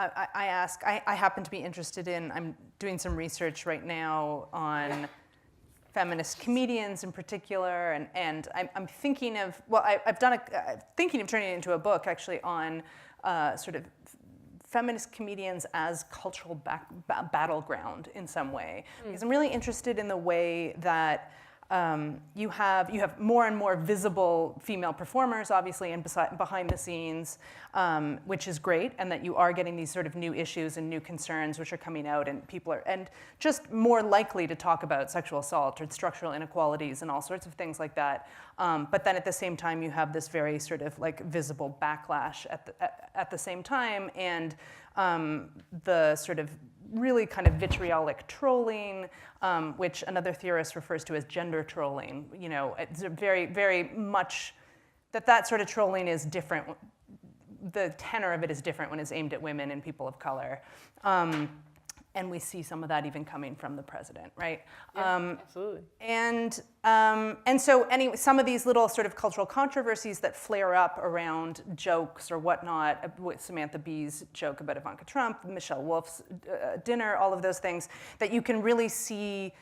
happen to be interested in, I'm doing some research right now on feminist comedians in particular, and I'm thinking of, well, thinking of turning it into a book actually on sort of feminist comedians as cultural battleground in some way. Because I'm really interested in the way that you have more and more visible female performers, obviously, and behind the scenes, which is great, and that you are getting these sort of new issues and new concerns which are coming out, and people are just more likely to talk about sexual assault or structural inequalities and all sorts of things like that. But then at the same time, you have this very sort of like visible backlash at the same time, and the sort of really kind of vitriolic trolling, which another theorist refers to as gender trolling. You know, it's a very, very much that sort of trolling is different. The tenor of it is different when it's aimed at women and people of color. And we see some of that even coming from the president, right? Yeah, absolutely. And so anyway, some of these little sort of cultural controversies that flare up around jokes or whatnot, with Samantha Bee's joke about Ivanka Trump, Michelle Wolf's dinner, all of those things, that you can really see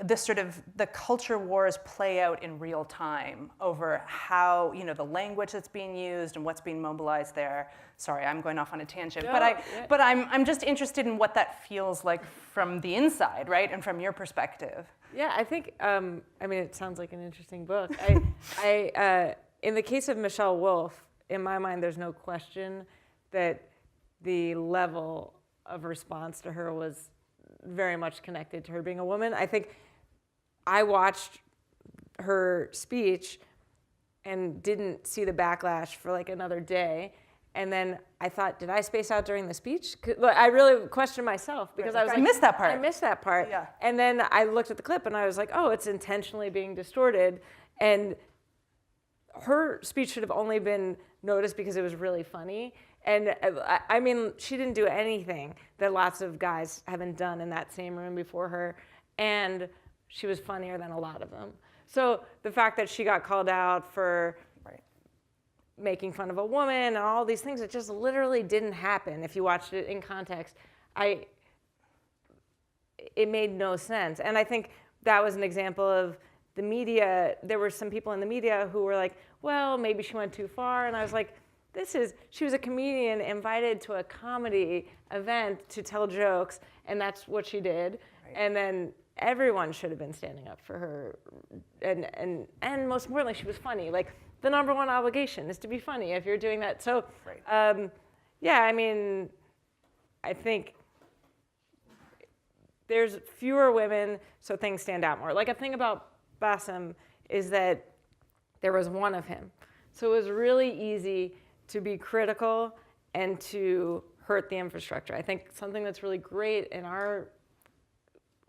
this sort of the culture wars play out in real time over how, you know, the language that's being used and what's being mobilized there. Sorry, I'm going off on a tangent, but I'm just interested in what that feels like from the inside, right, and from your perspective. Yeah, I think I mean, it sounds like an interesting book. In the case of Michelle Wolf, in my mind, there's no question that the level of response to her was very much connected to her being a woman. I think I watched her speech and didn't see the backlash for like another day. And then I thought, did I space out during the speech? I really questioned myself because I was like, I missed that part. I missed that part. Yeah. And then I looked at the clip and I was like, oh, it's intentionally being distorted. And her speech should have only been noticed because it was really funny. And I mean, she didn't do anything that lots of guys haven't done in that same room before her. And she was funnier than a lot of them. So the fact that she got called out for making fun of a woman and all these things, it just literally didn't happen. If you watched it in context, it made no sense. And I think that was an example of the media. There were some people in the media who were like, well, maybe she went too far. And I was like, she was a comedian invited to a comedy event to tell jokes, and that's what she did. Right. And then everyone should have been standing up for her. And most importantly, she was funny. Like, the number one obligation is to be funny if you're doing that. So, yeah, I mean, I think there's fewer women, so things stand out more. Like, a thing about Bassem is that there was one of him. So it was really easy to be critical and to hurt the infrastructure. I think something that's really great in our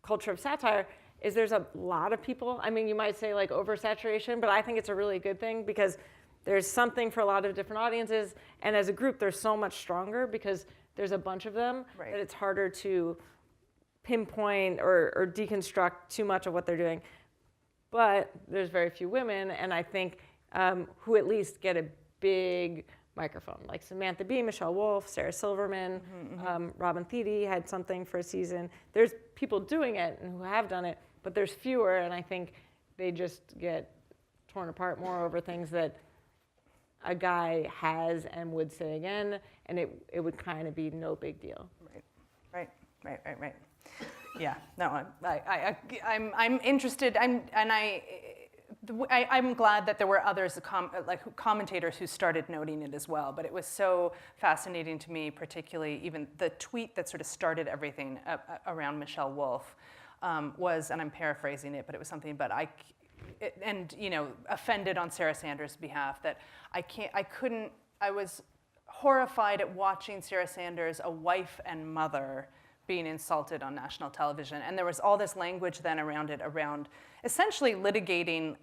culture of satire is there's a lot of people. I mean, you might say like oversaturation, but I think it's a really good thing because there's something for a lot of different audiences. And as a group, they're so much stronger because there's a bunch of them that it's harder to pinpoint or deconstruct too much of what they're doing. But there's very few women, and I think who at least get a big microphone, like Samantha Bee, Michelle Wolf, Sarah Silverman, Robin Thede had something for a season. There's people doing it and who have done it, but there's fewer, and I think they just get torn apart more over things that a guy has and would say again, and it would kind of be no big deal. Right. Yeah, no, I'm interested. I'm glad that there were others, commentators who started noting it as well. But it was so fascinating to me, particularly even the tweet that sort of started everything around Michelle Wolf was, and I'm paraphrasing it, but it was something. But offended on Sarah Sanders' behalf that I was horrified at watching Sarah Sanders, a wife and mother, being insulted on national television. And there was all this language then around essentially litigating,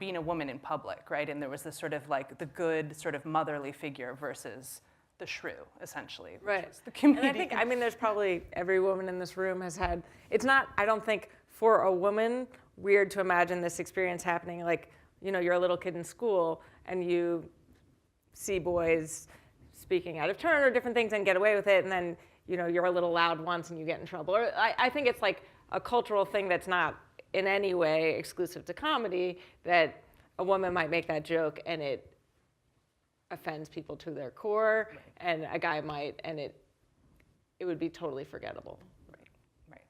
being a woman in public, right? And there was this sort of like the good sort of motherly figure versus the shrew, essentially. Right. The comedian. And I think, there's probably every woman in this room has had, it's not, I don't think, for a woman, weird to imagine this experience happening. Like, you're a little kid in school and you see boys speaking out of turn or different things and get away with it, and then you're a little loud once and you get in trouble. Or I think it's like a cultural thing that's not in any way exclusive to comedy, that a woman might make that joke and it offends people to their core, right. And a guy might, and it would be totally forgettable. Right.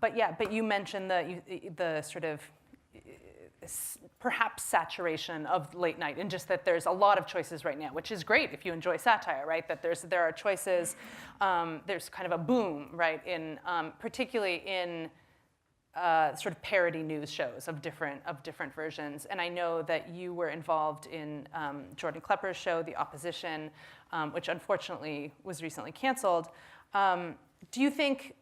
But you mentioned the sort of perhaps saturation of late night, and just that there's a lot of choices right now, which is great if you enjoy satire, right? That there are choices, there's kind of a boom, right? In particularly in sort of parody news shows of different versions. And I know that you were involved in Jordan Klepper's show, The Opposition, which unfortunately was recently canceled. Do you think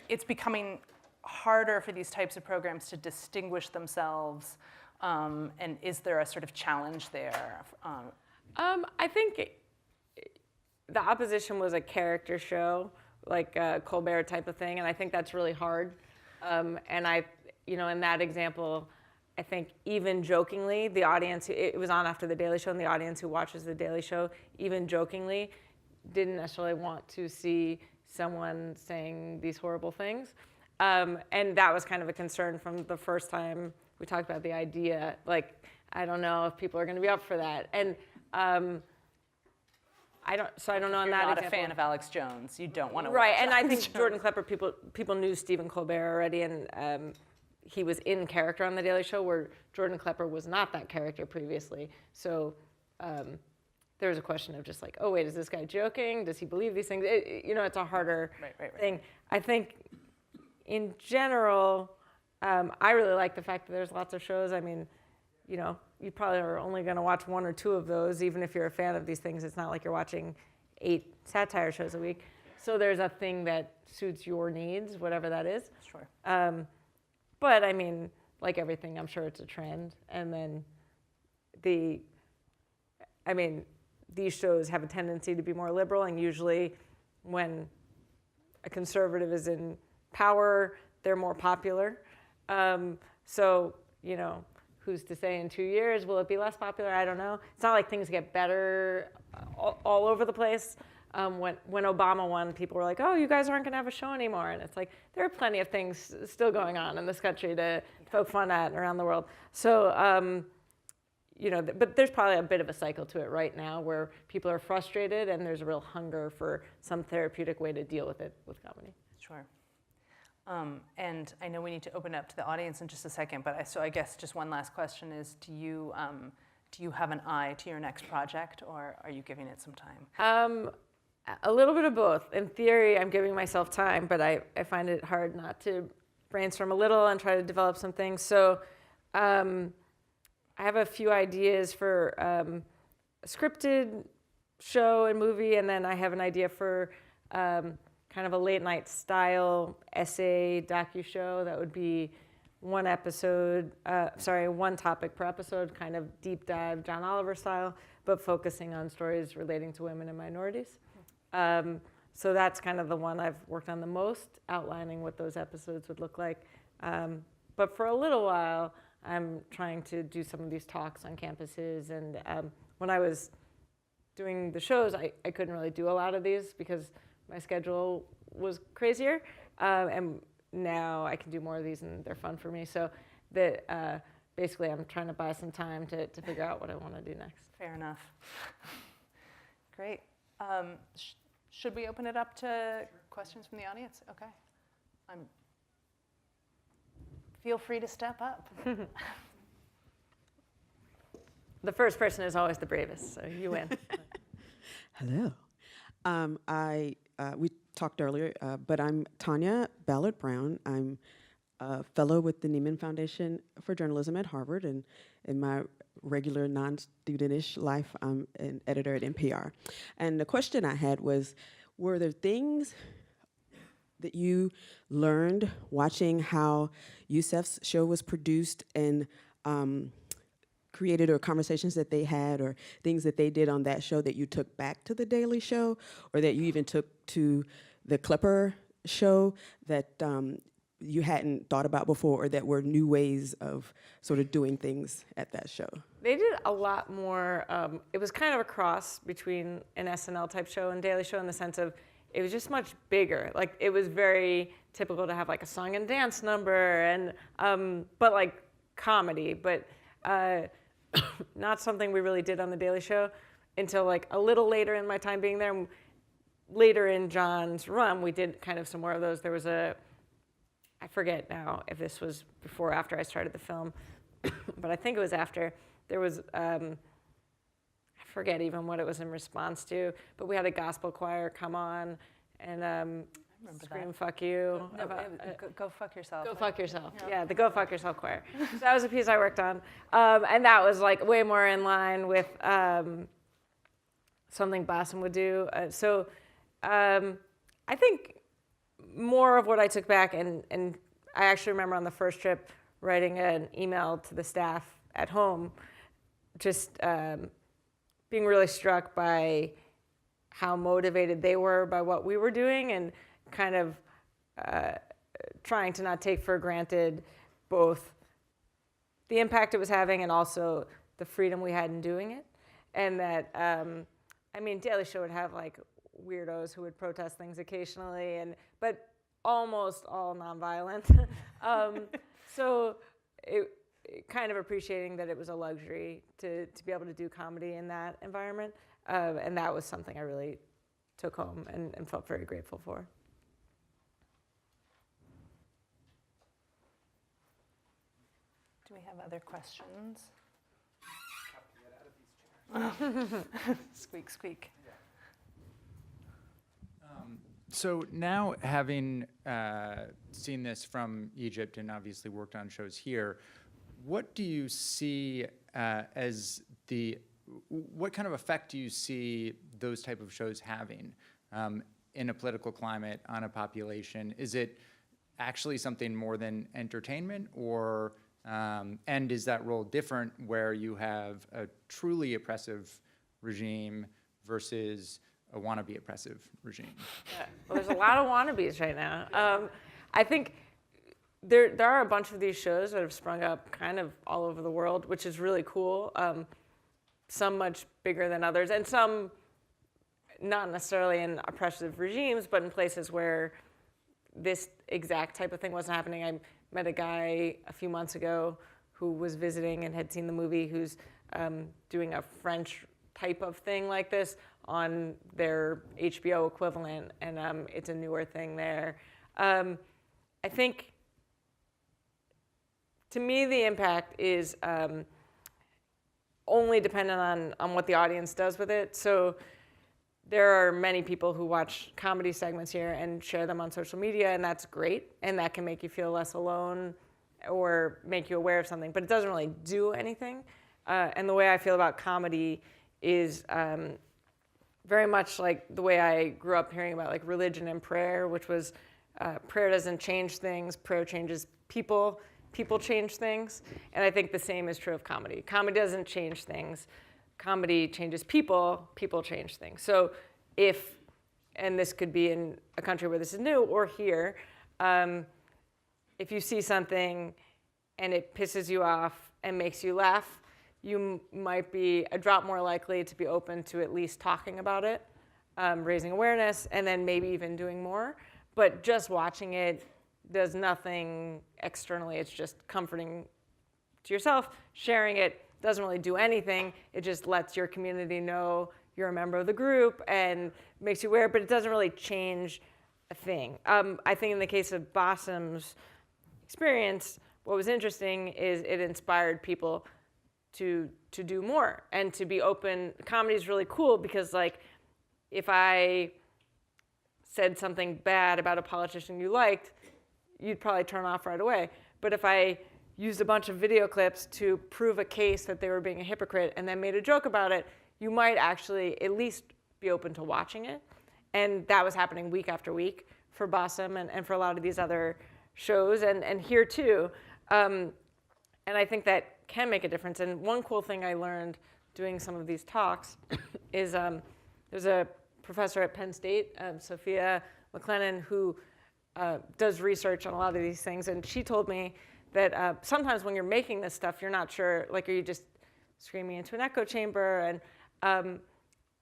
it's becoming harder for these types of programs to distinguish themselves, and is there a sort of challenge there? I think The Opposition was a character show, like a Colbert type of thing, and I think that's really hard. And in that example, I think even jokingly, the audience, it was on after The Daily Show, and the audience who watches The Daily Show, even jokingly, didn't necessarily want to see someone saying these horrible things. And that was kind of a concern from the first time we talked about the idea. Like, I don't know if people are going to be up for that. And I don't know on that example. You're not a fan of Alex Jones. You don't want to. Right, watch and Alex I think Jones. Jordan Klepper, people knew Stephen Colbert already, and he was in character on The Daily Show, where Jordan Klepper was not that character previously. So there was a question of just like, oh wait, is this guy joking? Does he believe these things? It's a harder thing. I think in general, I really like the fact that there's lots of shows. I mean, you probably are only going to watch one or two of those, even if you're a fan of these things. It's not like you're watching 8 satire shows a week. So there's a thing that suits your needs, whatever that is. Sure. But I mean, like everything, I'm sure it's a trend. And then these shows have a tendency to be more liberal, and usually when a conservative is in power, they're more popular. So, who's to say in 2 years, will it be less popular? I don't know. It's not like things get better all over the place. When Obama won, people were like, oh, you guys aren't going to have a show anymore. And it's like, there are plenty of things still going on in this country to poke fun at around the world. So, but there's probably a bit of a cycle to it right now where people are frustrated and there's a real hunger for some therapeutic way to deal with it with comedy. Sure. And I know we need to open up to the audience in just a second, but I guess just one last question is, do you have an eye to your next project, or are you giving it some time? A little bit of both. In theory, I'm giving myself time, but I find it hard not to brainstorm a little and try to develop some things. So I have a few ideas for a scripted show and movie, and then I have an idea for kind of a late night style essay docu-show that would be one topic per episode, kind of deep dive John Oliver style, but focusing on stories relating to women and minorities. So that's kind of the one I've worked on the most, outlining what those episodes would look like. But for a little while, I'm trying to do some of these talks on campuses. And when I was doing the shows, I couldn't really do a lot of these because my schedule was crazier. And now I can do more of these and they're fun for me. So that basically I'm trying to buy some time to figure out what I want to do next. Fair enough. Great. Should we open it up to questions from the audience? Okay. Feel free to step up. The first person is always the bravest, so you win. Hello. We talked earlier, but I'm Tania Ballard Brown. I'm a fellow with the Nieman Foundation for Journalism at Harvard, and in my regular non-studentish life, I'm an editor at NPR. And the question I had was, were there things that you learned watching how Youssef's show was produced and created, or conversations that they had, or things that they did on that show that you took back to The Daily Show, or that you even took to the Clipper show that you hadn't thought about before, or that were new ways of sort of doing things at that show? They did a lot more. It was kind of a cross between an SNL type show and Daily Show in the sense of it was just much bigger. Like, it was very typical to have like a song and dance number, and but like comedy, but not something we really did on The Daily Show until like a little later in my time being there. Later in Jon's run, we did kind of some more of those. There was I forget now if this was before or after I started the film, but I think it was after. There was, I forget even what it was in response to, but we had a gospel choir come on and scream "fuck you." No, go fuck yourself. Go fuck yourself. Yeah, the Go Fuck Yourself choir. So that was a piece I worked on, and that was like way more in line with something Bassem would do. I think more of what I took back, and I actually remember on the first trip writing an email to the staff at home, just being really struck by how motivated they were by what we were doing, and kind of trying to not take for granted both the impact it was having and also the freedom we had in doing it. And that, I mean, Daily Show would have like weirdos who would protest things occasionally, but almost all nonviolent. So it kind of appreciating that it was a luxury to be able to do comedy in that environment. And that was something I really took home and felt very grateful for. Do we have other questions? Squeak, squeak. So now, having seen this from Egypt and obviously worked on shows here, what do you see what kind of effect do you see those type of shows having in a political climate, on a population? Is it actually something more than entertainment, or and is that role different where you have a truly oppressive regime versus a wannabe oppressive regime? Well, there's a lot of wannabes right now. I think there are a bunch of these shows that have sprung up kind of all over the world, which is really cool. Some much bigger than others, and some not necessarily in oppressive regimes, but in places where this exact type of thing wasn't happening. I met a guy a few months ago who was visiting and had seen the movie, who's doing a French type of thing like this on their HBO equivalent, and it's a newer thing there. I think, to me, the impact is only dependent on what the audience does with it. So there are many people who watch comedy segments here and share them on social media, and that's great, and that can make you feel less alone or make you aware of something, but it doesn't really do anything. And the way I feel about comedy is very much like the way I grew up hearing about like religion and prayer, which was prayer doesn't change things, prayer changes people, people change things. And I think the same is true of comedy. Comedy doesn't change things. Comedy changes people, people change things. So if, and this could be in a country where this is new or here, if you see something and it pisses you off and makes you laugh, you might be a drop more likely to be open to at least talking about it, raising awareness, and then maybe even doing more. But just watching it does nothing externally. It's just comforting to yourself. Sharing it doesn't really do anything. It just lets your community know you're a member of the group and makes you aware, but it doesn't really change a thing. I think in the case of Bassem's experience, what was interesting is it inspired people to do more and to be open. Comedy is really cool because, like, if I said something bad about a politician you liked, you'd probably turn off right away. But if I used a bunch of video clips to prove a case that they were being a hypocrite and then made a joke about it, you might actually at least be open to watching it. And that was happening week after week for Bassem and for a lot of these other shows, and here too. And I think that can make a difference. And one cool thing I learned doing some of these talks is there's a professor at Penn State, Sophia McLennan, who does research on a lot of these things. And she told me that sometimes when you're making this stuff, you're not sure, like, are you just screaming into an echo chamber? And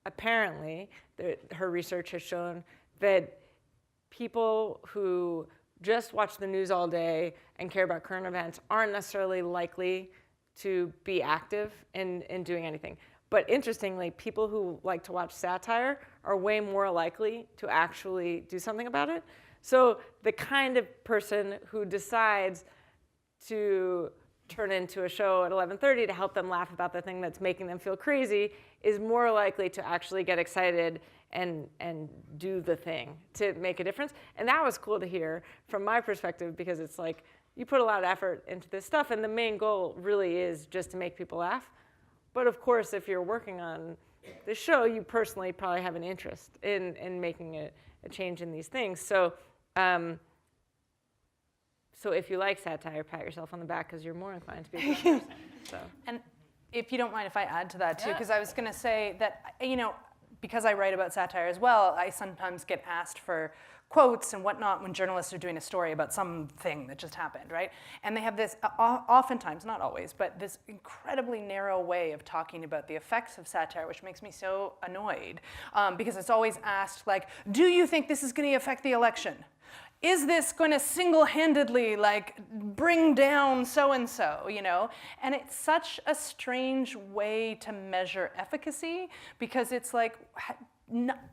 apparently, her research has shown that people who just watch the news all day and care about current events aren't necessarily likely to be active in doing anything. But interestingly, people who like to watch satire are way more likely to actually do something about it. So the kind of person who decides to turn into a show at 11:30 to help them laugh about the thing that's making them feel crazy is more likely to actually get excited and do the thing to make a difference. And that was cool to hear from my perspective, because it's like, you put a lot of effort into this stuff, and the main goal really is just to make people laugh. But of course, if you're working on this show, you personally probably have an interest in making a change in these things. So if you like satire, pat yourself on the back because you're more inclined to be a good person. So. And if you don't mind if I add to that too, because I was going to say that, you know, because I write about satire as well, I sometimes get asked for quotes and whatnot when journalists are doing a story about something that just happened, right? And they have this, oftentimes, not always, but this incredibly narrow way of talking about the effects of satire, which makes me so annoyed, because it's always asked, like, do you think this is going to affect the election? Is this going to single-handedly, like, bring down so-and-so, you know? And it's such a strange way to measure efficacy, because it's like,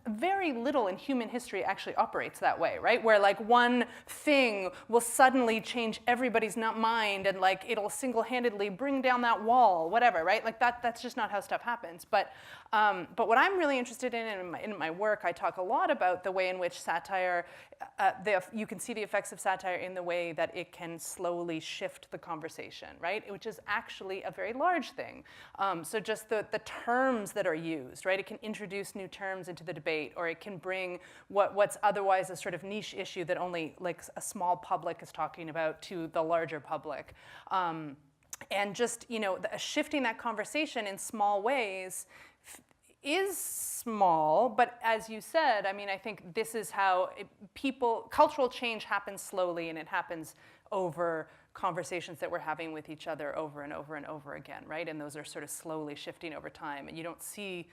very little in human history actually operates that way, right? Where, like, one thing will suddenly change everybody's mind, and, like, it'll single-handedly bring down that wall, whatever, right? Like, that's just not how stuff happens. But what I'm really interested in my work, I talk a lot about the way in which satire, you can see the effects of satire in the way that it can slowly shift the conversation, right? Which is actually a very large thing. So just the terms that are used, right? It can introduce new terms into the debate, or it can bring what's otherwise a sort of niche issue that only, like, a small public is talking about to the larger public. And just, you know, shifting that conversation in small ways is small, but as you said, I mean, I think this is how cultural change happens slowly, and it happens over conversations that we're having with each other over and over and over again, right? And those are sort of slowly shifting over time, and you don't see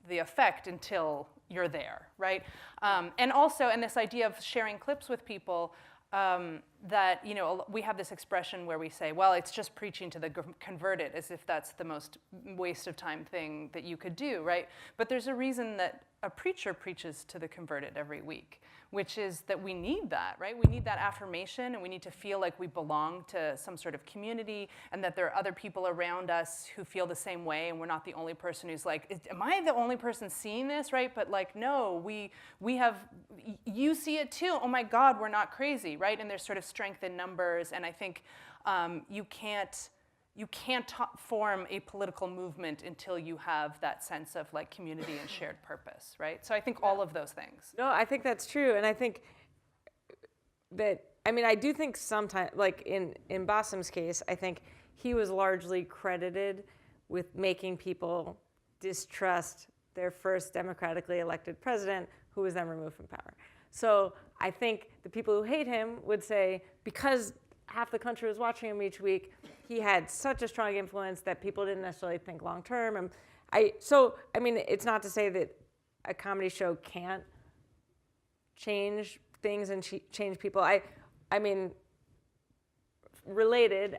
the effect until you're there, right? And also, and this idea of sharing clips with people, that, you know, we have this expression where we say, well, it's just preaching to the converted, as if that's the most waste of time thing that you could do, right? But there's a reason that a preacher preaches to the converted every week, which is that we need that, right? We need that affirmation, and we need to feel like we belong to some sort of community, and that there are other people around us who feel the same way, and we're not the only person who's like, am I the only person seeing this, right? But, like, no, we have, you see it too. Oh my God, we're not crazy, right? And there's sort of strength in numbers, and I think you can't form a political movement until you have that sense of, like, community and shared purpose, right? So I think all of those things. No, I think that's true, and I think that, I mean, I do think sometimes, like in Bassem's case, I think he was largely credited with making people distrust their first democratically elected president, who was then removed from power. So I think the people who hate him would say, because half the country was watching him each week, he had such a strong influence that people didn't necessarily think long term. And so I mean, it's not to say that a comedy show can't change things and change people. I mean, related,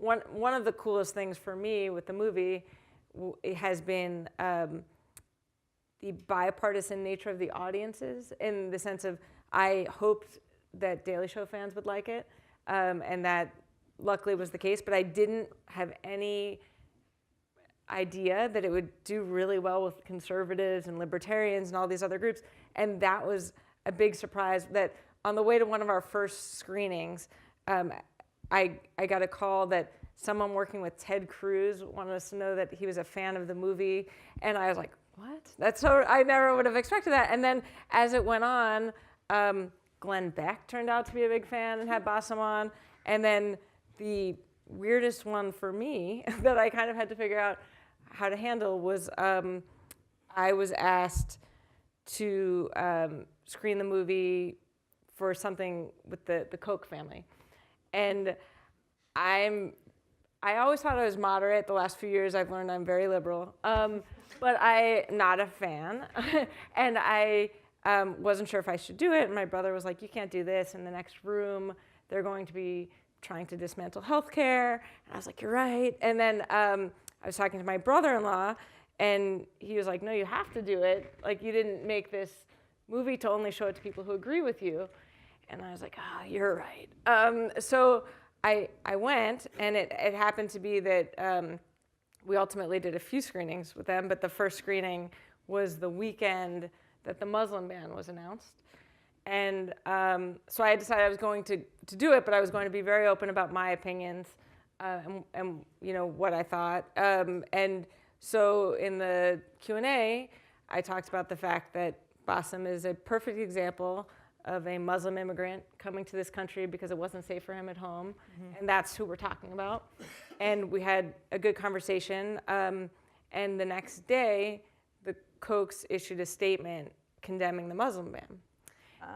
one of the coolest things for me with the movie it has been the bipartisan nature of the audiences, in the sense of I hoped that Daily Show fans would like it, and that luckily was the case, but I didn't have any idea that it would do really well with conservatives and libertarians and all these other groups. And that was a big surprise, that on the way to one of our first screenings, I got a call that someone working with Ted Cruz wanted us to know that he was a fan of the movie. And I was like, what? That's so, I never would have expected that. And then as it went on, Glenn Beck turned out to be a big fan and had Bassem on. And then the weirdest one for me that I kind of had to figure out how to handle was I was asked to screen the movie for something with the Koch family. And I always thought I was moderate. The last few years I've learned I'm very liberal. But I'm not a fan. And I wasn't sure if I should do it. And my brother was like, you can't do this. In the next room, they're going to be trying to dismantle healthcare. And I was like, you're right. And then I was talking to my brother-in-law, and he was like, no, you have to do it. Like, you didn't make this movie to only show it to people who agree with you. And I was like, you're right. So I went, and it happened to be that we ultimately did a few screenings with them, but the first screening was the weekend that the Muslim ban was announced. And so I decided I was going to do it, but I was going to be very open about my opinions and what I thought. And so in the Q&A, I talked about the fact that Bassem is a perfect example of a Muslim immigrant coming to this country because it wasn't safe for him at home. Mm-hmm. And that's who we're talking about. And we had a good conversation. And the next day, the Kochs issued a statement condemning the Muslim ban.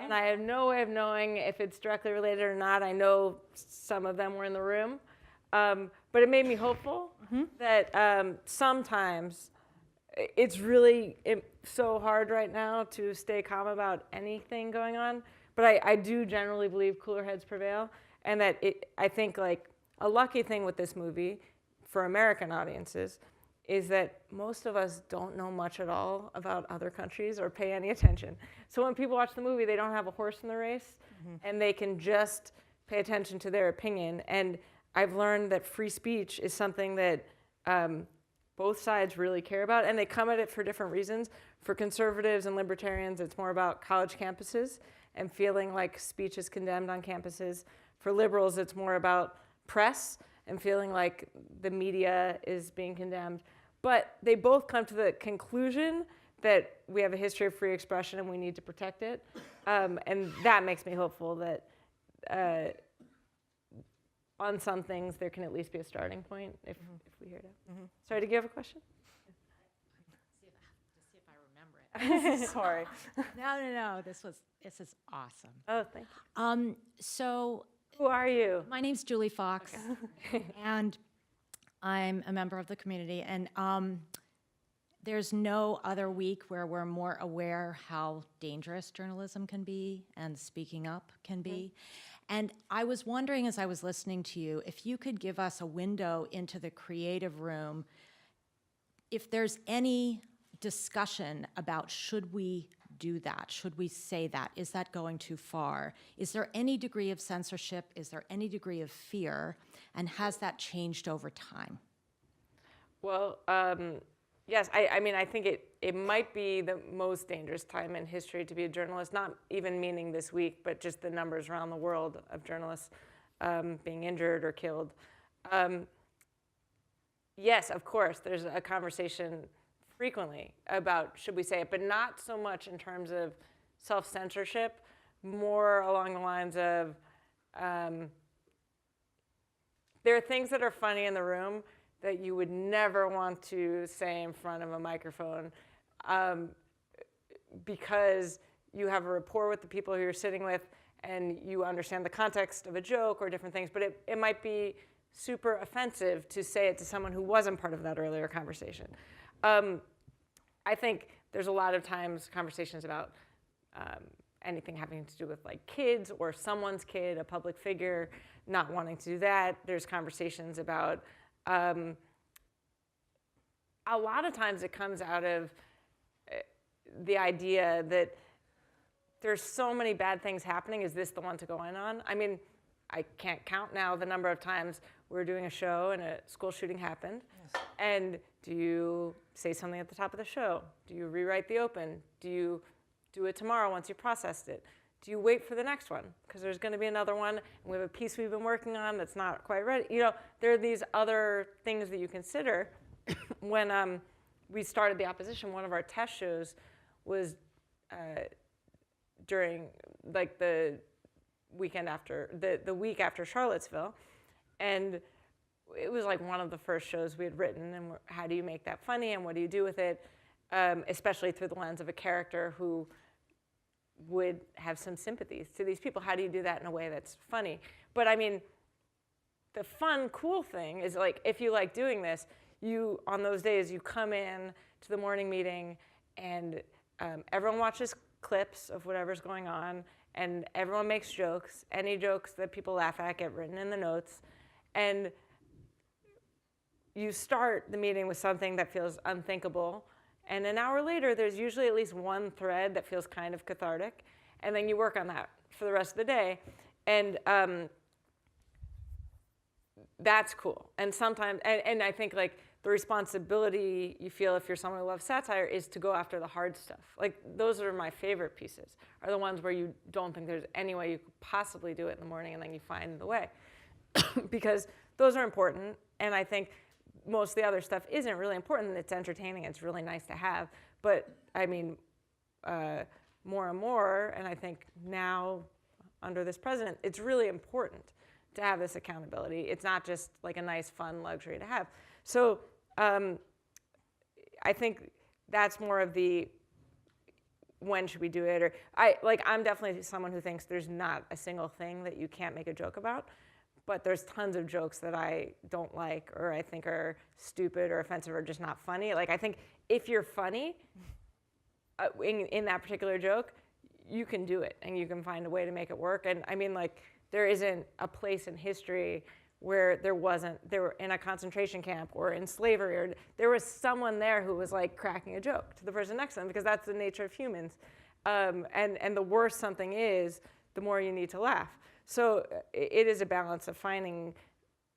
And I have no way of knowing if it's directly related or not. I know some of them were in the room. But it made me hopeful that sometimes it's really so hard right now to stay calm about anything going on. But I do generally believe cooler heads prevail. And that I think like a lucky thing with this movie for American audiences is that most of us don't know much at all about other countries or pay any attention. So when people watch the movie, they don't have a horse in the race, and they can just pay attention to their opinion. And I've learned that free speech is something that both sides really care about, and they come at it for different reasons. For conservatives and libertarians, it's more about college campuses and feeling like speech is condemned on campuses. For liberals, it's more about press and feeling like the media is being condemned. But they both come to the conclusion that we have a history of free expression and we need to protect it. And that makes me hopeful that on some things there can at least be a starting point if we hear that. Sorry, did you have a question? See if I remember it. Sorry. No. This is awesome. Oh, thank you. So who are you? My name's Julie Fox, and I'm a member of the community. And there's no other week where we're more aware how dangerous journalism can be and speaking up can be. And I was wondering, as I was listening to you, if you could give us a window into the creative room, if there's any discussion about should we do that? Should we say that? Is that going too far? Is there any degree of censorship? Is there any degree of fear? And has that changed over time? Well, yes, I mean, I think it might be the most dangerous time in history to be a journalist, not even meaning this week, but just the numbers around the world of journalists being injured or killed. Yes, of course, there's a conversation frequently about should we say it, but not so much in terms of self-censorship, more along the lines of there are things that are funny in the room that you would never want to say in front of a microphone because you have a rapport with the people who you're sitting with and you understand the context of a joke or different things, but it might be super offensive to say it to someone who wasn't part of that earlier conversation. I think there's a lot of times conversations about anything having to do with like kids or someone's kid, a public figure, not wanting to do that. There's conversations about, a lot of times it comes out of the idea that there's so many bad things happening. Is this the one to go in on? I mean, I can't count now the number of times we're doing a show and a school shooting happened. Yes. And do you say something at the top of the show? Do you rewrite the open? Do you do it tomorrow once you've processed it? Do you wait for the next one? Because there's going to be another one, and we have a piece we've been working on that's not quite ready. You know, there are these other things that you consider. When we started the opposition, one of our test shows was during like the weekend after, the week after Charlottesville. And it was like one of the first shows we had written, and how do you make that funny, and what do you do with it, especially through the lens of a character who would have some sympathies to these people. How do you do that in a way that's funny? But I mean, the fun, cool thing is like, if you like doing this, you, on those days, you come in to the morning meeting and everyone watches clips of whatever's going on, and everyone makes jokes. Any jokes that people laugh at get written in the notes. And you start the meeting with something that feels unthinkable, and an hour later, there's usually at least one thread that feels kind of cathartic, and then you work on that for the rest of the day. And that's cool. And sometimes, and I think like the responsibility you feel if you're someone who loves satire is to go after the hard stuff. Like those are my favorite pieces, are the ones where you don't think there's any way you could possibly do it in the morning, and then you find the way. Because those are important, and I think most of the other stuff isn't really important. It's entertaining, it's really nice to have. But I mean, more and more, and I think now under this president, it's really important to have this accountability. It's not just like a nice, fun luxury to have. So I think that's more of the when should we do it, or I'm definitely someone who thinks there's not a single thing that you can't make a joke about, but there's tons of jokes that I don't like, or I think are stupid or offensive or just not funny. Like I think if you're funny in that particular joke, you can do it and you can find a way to make it work. And I mean, like, there isn't a place in history where they were in a concentration camp or in slavery, or there was someone there who was like cracking a joke to the person next to them, because that's the nature of humans. And the worse something is, the more you need to laugh. So it is a balance of finding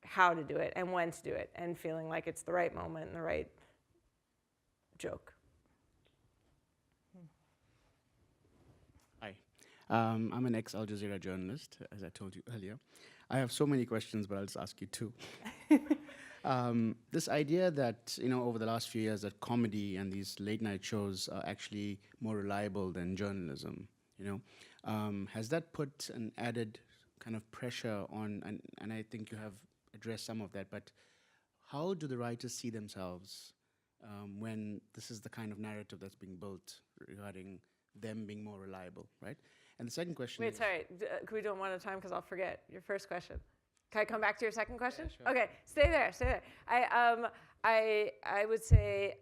how to do it and when to do it, and feeling like it's the right moment and the right joke. Hi, I'm an ex-Al Jazeera journalist, as I told you earlier. I have so many questions, but I'll just ask you two. This idea that, over the last few years that comedy and these late night shows are actually more reliable than journalism, has that put an added kind of pressure on, and I think you have addressed some of that, but how do the writers see themselves when this is the kind of narrative that's being built regarding them being more reliable, right? And the second question Wait, sorry, can we do them one at a time, because I'll forget your first question. Can I come back to your second question? Yeah, sure. Okay, stay there. I would say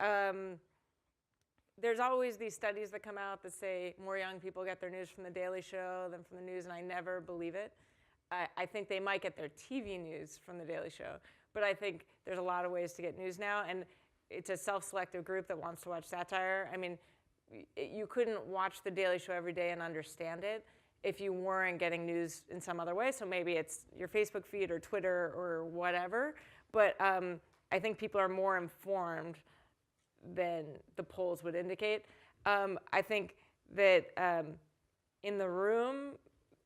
there's always these studies that come out that say more young people get their news from the Daily Show than from the news, and I never believe it. I think they might get their TV news from the Daily Show, but I think there's a lot of ways to get news now, and it's a self-selective group that wants to watch satire. I mean, you couldn't watch the Daily Show every day and understand it if you weren't getting news in some other way. So maybe it's your Facebook feed or Twitter or whatever. But I think people are more informed than the polls would indicate. I think that in the room,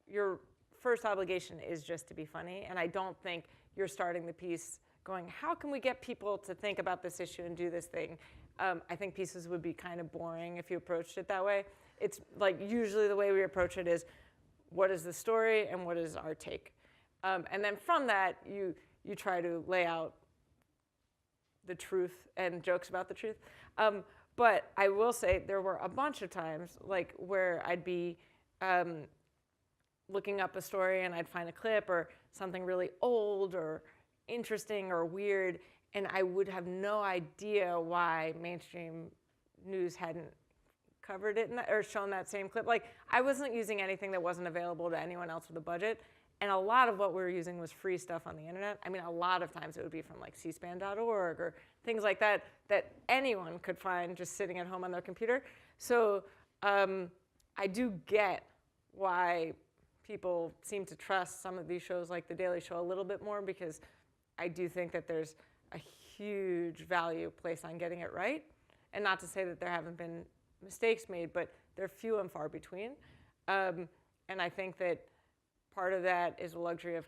your first obligation is just to be funny. And I don't think you're starting the piece going, how can we get people to think about this issue and do this thing? I think pieces would be kind of boring if you approached it that way. It's like usually the way we approach it is, what is the story and what is our take? And then from that, you try to lay out the truth and jokes about the truth. But I will say there were a bunch of times like where I'd be looking up a story and I'd find a clip or something really old or interesting or weird, and I would have no idea why mainstream news hadn't covered it or shown that same clip. Like, I wasn't using anything that wasn't available to anyone else with a budget. And a lot of what we were using was free stuff on the internet. I mean, a lot of times it would be from like cspan.org or things like that that anyone could find just sitting at home on their computer. So I do get why people seem to trust some of these shows like The Daily Show a little bit more, because I do think that there's a huge value placed on getting it right. And not to say that there haven't been mistakes made, but they're few and far between. And I think that part of that is a luxury of,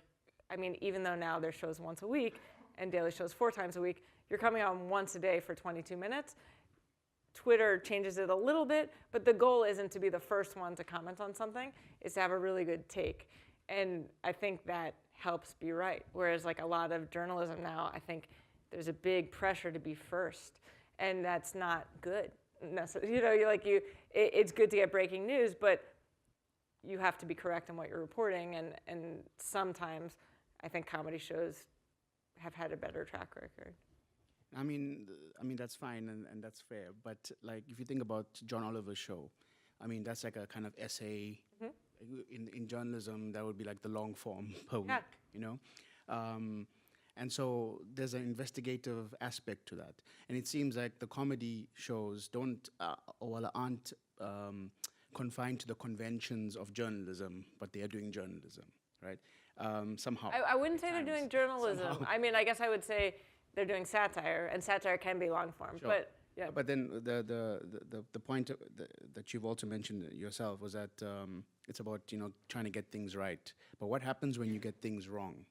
I mean, even though now there's shows once a week and Daily Shows 4 times a week, you're coming on once a day for 22 minutes. Twitter changes it a little bit, but the goal isn't to be the first one to comment on something, it's to have a really good take. And I think that helps be right. Whereas like a lot of journalism now, I think there's a big pressure to be first, and that's not good. You know, it's good to get breaking news, but you have to be correct in what you're reporting, and sometimes I think comedy shows have had a better track record. I mean that's fine and that's fair, but like if you think about John Oliver's show, I mean that's like a kind of essay. In journalism, that would be like the long form per week, you know? And so there's an investigative aspect to that. And it seems like the comedy shows aren't confined to the conventions of journalism, but they are doing journalism, right? Somehow. I wouldn't say they're doing journalism. Somehow. I mean, I guess I would say they're doing satire, and satire can be long form. Sure. But yeah. But then the point that you've also mentioned yourself was that it's about trying to get things right. But what happens when you get things wrong?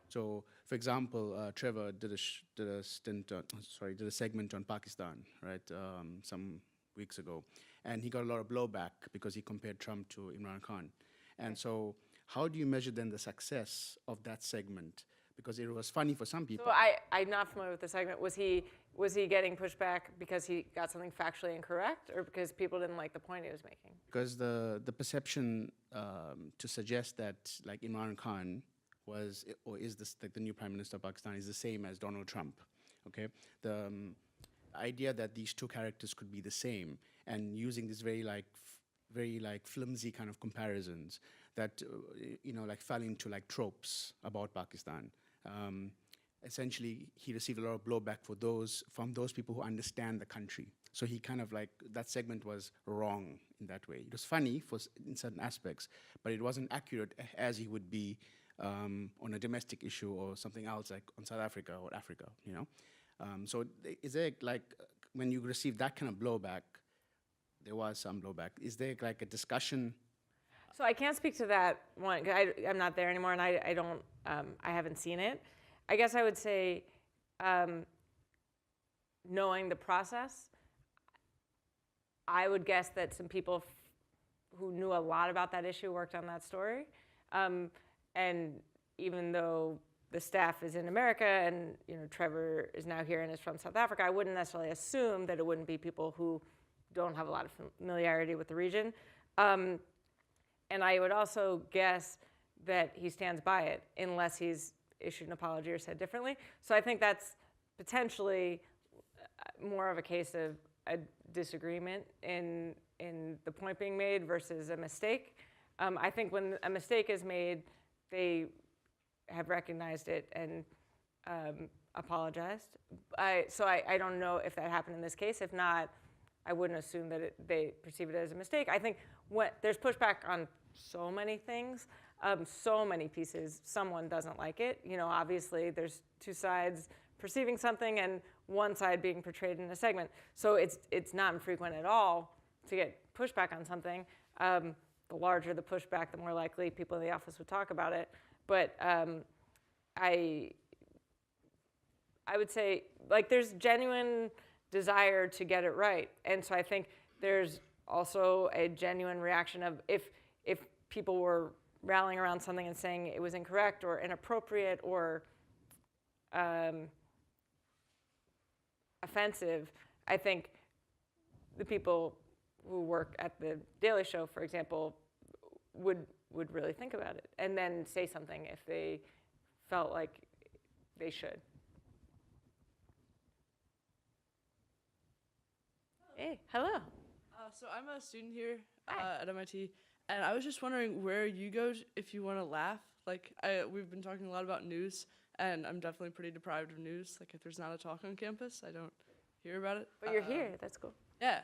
So, for example, Trevor did a segment on Pakistan, right, some weeks ago, and he got a lot of blowback because he compared Trump to Imran Khan. And so, how do you measure then the success of that segment? Because it was funny for some people. So I'm not familiar with the segment. Was he getting pushback because he got something factually incorrect, or because people didn't like the point he was making? Because the perception to suggest that like Imran Khan was or is this like the new Prime Minister of Pakistan is the same as Donald Trump, okay? The idea that these two characters could be the same, and using this very flimsy kind of comparisons that like fell into like tropes about Pakistan. Essentially, he received a lot of blowback from those people who understand the country. So he kind of that segment was wrong in that way. It was funny in certain aspects, but it wasn't accurate as he would be on a domestic issue or something else like on South Africa or Africa, So is there when you receive that kind of blowback, there was some blowback, is there like a discussion? So I can't speak to that one. I'm not there anymore, and I haven't seen it. I guess I would say, knowing the process, I would guess that some people who knew a lot about that issue worked on that story. And even though the staff is in America and Trevor is now here and is from South Africa, I wouldn't necessarily assume that it wouldn't be people who don't have a lot of familiarity with the region. And I would also guess that he stands by it unless he's issued an apology or said differently. So I think that's potentially more of a case of a disagreement in the point being made versus a mistake. I think when a mistake is made, they have recognized it and apologized. So I don't know if that happened in this case. If not, I wouldn't assume that they perceive it as a mistake. I think there's pushback on so many things, so many pieces. Someone doesn't like it. Obviously, there's two sides perceiving something and one side being portrayed in a segment. So it's not infrequent at all to get pushback on something. The larger the pushback, the more likely people in the office would talk about it. But I would say there's genuine desire to get it right. And so I think there's also a genuine reaction of if people were rallying around something and saying it was incorrect or inappropriate or offensive, I think the people who work at the Daily Show, for example, would really think about it and then say something if they felt like they should. Hey, hello. So I'm a student here at MIT, and I was just wondering where you go if you want to laugh. Like, we've been talking a lot about news, and I'm definitely pretty deprived of news. Like, if there's not a talk on campus, I don't hear about it. But you're here, that's cool. Yeah,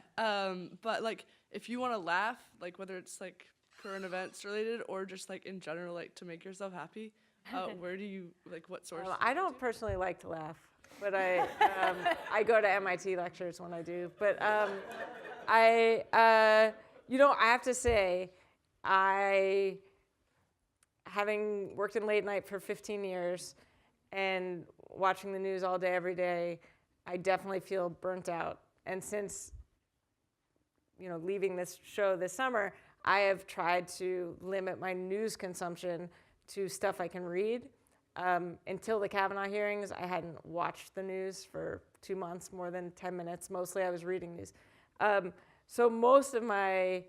but like, if you want to laugh, like whether it's like current events related or just like in general, like to make yourself happy, where do you, like what source? I don't personally like to laugh, but I go to MIT lectures when I do. But you know, I have to say, having worked in late night for 15 years and watching the news all day, every day, I definitely feel burnt out. And since, you know, leaving this show this summer, I have tried to limit my news consumption to stuff I can read. Until the Kavanaugh hearings, I hadn't watched the news for 2 months, more than 10 minutes. Mostly I was reading news. So most of my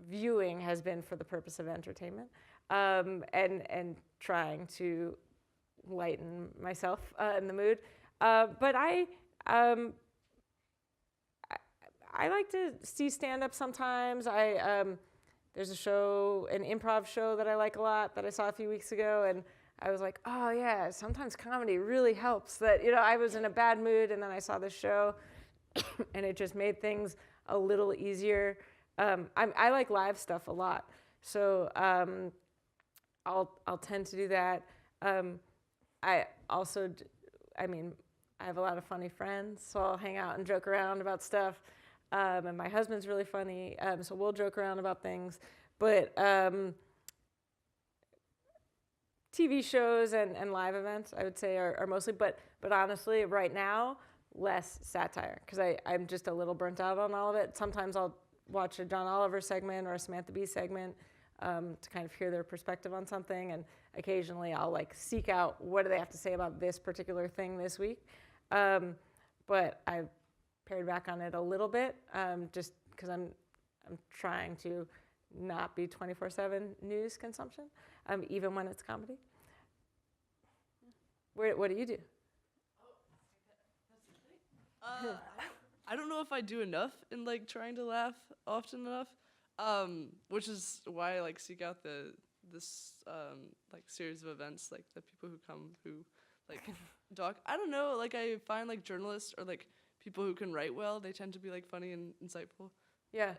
viewing has been for the purpose of entertainment, and trying to lighten myself in the mood. But I like to see stand-up sometimes. There's a show, an improv show that I like a lot that I saw a few weeks ago, and I was like, oh yeah, sometimes comedy really helps. That, you know, I was in a bad mood, and then I saw this show, and it just made things a little easier. I like live stuff a lot, so I'll tend to do that. I have a lot of funny friends, so I'll hang out and joke around about stuff. And my husband's really funny, so we'll joke around about things. But TV shows and live events, I would say, are mostly. But honestly, right now, less satire, because I'm just a little burnt out on all of it. Sometimes I'll watch a John Oliver segment or a Samantha Bee segment to kind of hear their perspective on something. And occasionally I'll like seek out what do they have to say about this particular thing this week. But I've pared back on it a little bit, just because I'm trying to not be 24/7 news consumption, even when it's comedy. What do you do? I don't know if I do enough in like trying to laugh often enough, which is why I like seek out this like series of events, like the people who come who like talk. I don't know, like I find like journalists or like people who can write well, they tend to be like funny and insightful. Yeah.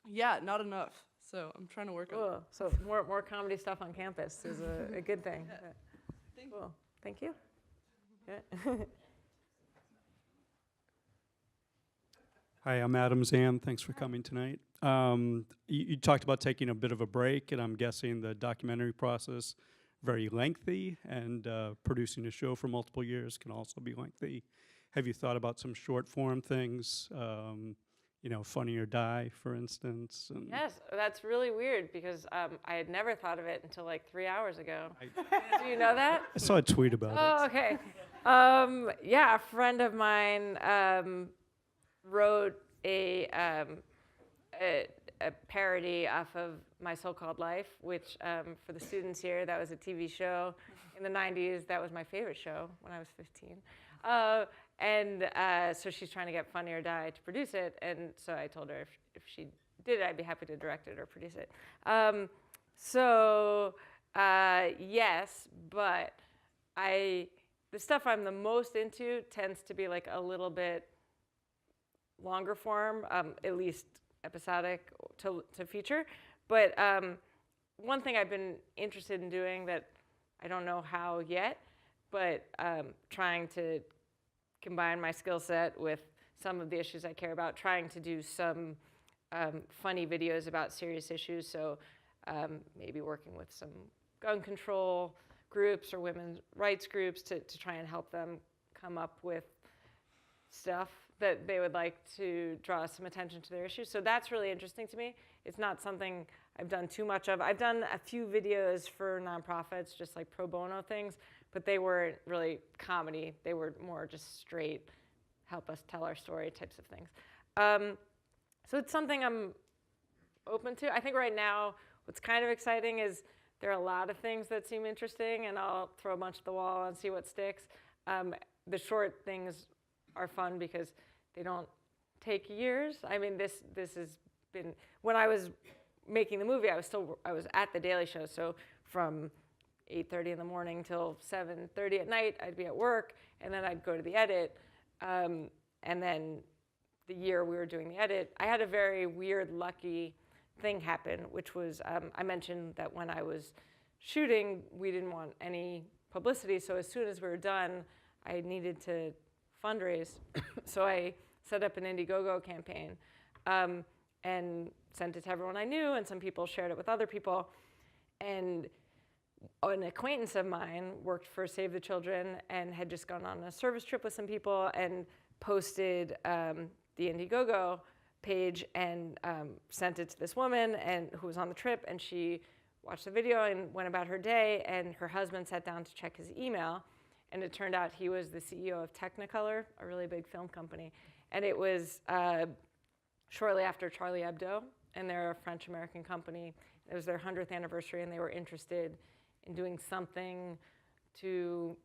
Yeah, not enough. So I'm trying to work on it. So more comedy stuff on campus is a good thing. Yeah. Cool. Thank you. Yeah. Hi, I'm Adam Zan. Thanks for coming tonight. You talked about taking a bit of a break, and I'm guessing the documentary process very lengthy, and producing a show for multiple years can also be lengthy. Have you thought about some short form things, you know, Funny or Die, for instance? And yes, that's really weird because I had never thought of it until like 3 hours ago. Do you know that? I saw a tweet about it. Oh, okay. Yeah, a friend of mine wrote a parody off of My So-Called Life, which for the students here, that was a TV show in the 90s. That was my favorite show when I was 15. So she's trying to get Funny or Die to produce it, and so I told her if she did it, I'd be happy to direct it or produce it. Yes, but the stuff I'm the most into tends to be like a little bit longer form, at least episodic to feature. But one thing I've been interested in doing that I don't know how yet, but trying to combine my skill set with some of the issues I care about, trying to do some funny videos about serious issues. So maybe working with some gun control groups or women's rights groups to try and help them come up with stuff that they would like to draw some attention to their issues. So that's really interesting to me. It's not something I've done too much of. I've done a few videos for nonprofits, just like pro bono things, but they weren't really comedy. They were more just straight, help us tell our story types of things. So it's something I'm open to. I think right now what's kind of exciting is there are a lot of things that seem interesting, and I'll throw a bunch at the wall and see what sticks. The short things are fun because they don't take years. I mean, this has been, when I was making the movie, I was at the Daily Show, so from 8:30 in the morning till 7:30 at night, I'd be at work, and then I'd go to the edit, and then the year we were doing the edit, I had a very weird, lucky thing happen, which was, I mentioned that when I was shooting, we didn't want any publicity, so as soon as we were done, I needed to fundraise, so I set up an Indiegogo campaign, and sent it to everyone I knew, and some people shared it with other people, and an acquaintance of mine worked for Save the Children and had just gone on a service trip with some people and posted the Indiegogo page and sent it to this woman who was on the trip, and she watched the video and went about her day, and her husband sat down to check his email, and it turned out he was the CEO of Technicolor, a really big film company, and it was shortly after Charlie Hebdo, and they're a French-American company. It was their 100th anniversary, and they were interested in doing something to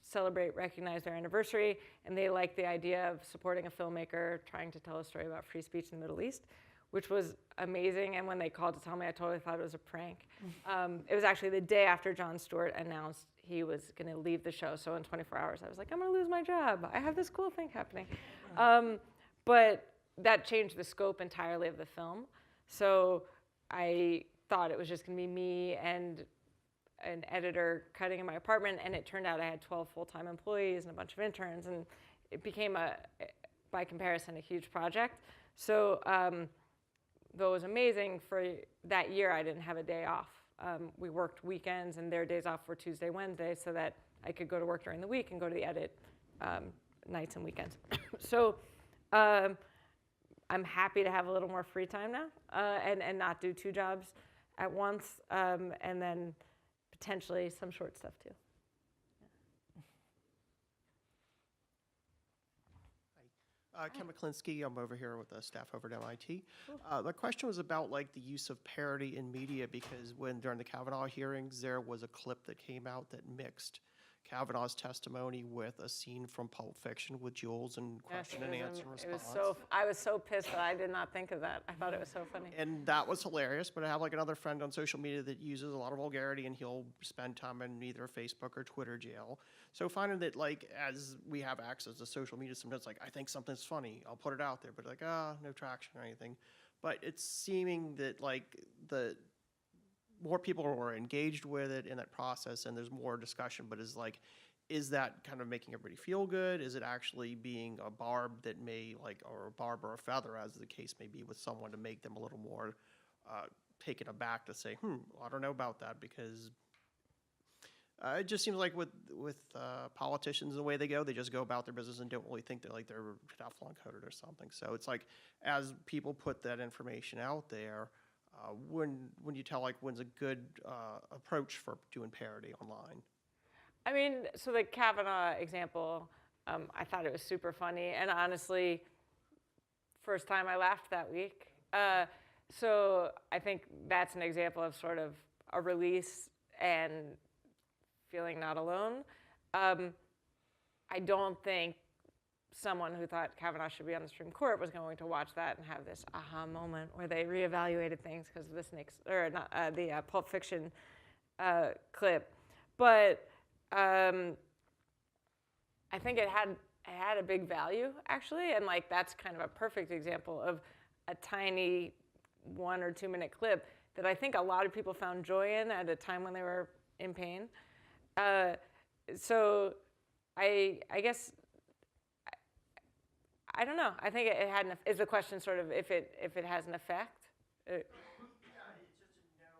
celebrate, recognize their anniversary, and they liked the idea of supporting a filmmaker trying to tell a story about free speech in the Middle East, which was amazing. And when they called to tell me, I totally thought it was a prank. It was actually the day after Jon Stewart announced he was going to leave the show. So in 24 hours, I was like, I'm going to lose my job. I have this cool thing happening. But that changed the scope entirely of the film. So I thought it was just going to be me and an editor cutting in my apartment, and it turned out I had 12 full-time employees and a bunch of interns, and it became, by comparison, a huge project. So though it was amazing, for that year I didn't have a day off. We worked weekends, and their days off were Tuesday, Wednesday, so that I could go to work during the week and go to the edit nights and weekends. So I'm happy to have a little more free time now and not do 2 jobs at once, and then potentially some short stuff too. Ken McClinsky, I'm over here with the staff over at MIT. The question was about like the use of parody in media, because during the Kavanaugh hearings, there was a clip that came out that mixed Kavanaugh's testimony with a scene from Pulp Fiction with Jules and question and answer and response. I was so pissed that I did not think of that. I thought it was so funny. And that was hilarious, but I have like another friend on social media that uses a lot of vulgarity, and he'll spend time in either Facebook or Twitter jail. So finding that like, as we have access to social media, sometimes like, I think something's funny, I'll put it out there, but like, no traction or anything. But it's seeming that like more people are engaged with it in that process, and there's more discussion, but is that kind of making everybody feel good? Is it actually being a barb that may or a barb or a feather, as the case may be, with someone to make them a little more taken aback to say, I don't know about that, because it just seems like with politicians, the way they just go about their business and don't really think that they're Teflon coated or something. So it's like, as people put that information out there, when you tell when's a good approach for doing parody online? I mean, so the Kavanaugh example, I thought it was super funny, and honestly, first time I laughed that week. So I think that's an example of sort of a release and feeling not alone. I don't think someone who thought Kavanaugh should be on the Supreme Court was going to watch that and have this aha moment where they reevaluated things because of the Pulp Fiction clip. But I think it had a big value, actually, and that's kind of a perfect example of a tiny 1 or 2 minute clip that I think a lot of people found joy in at a time when they were in pain. So I guess, I don't know. I think it had is the question sort of if it has an effect? It's just to know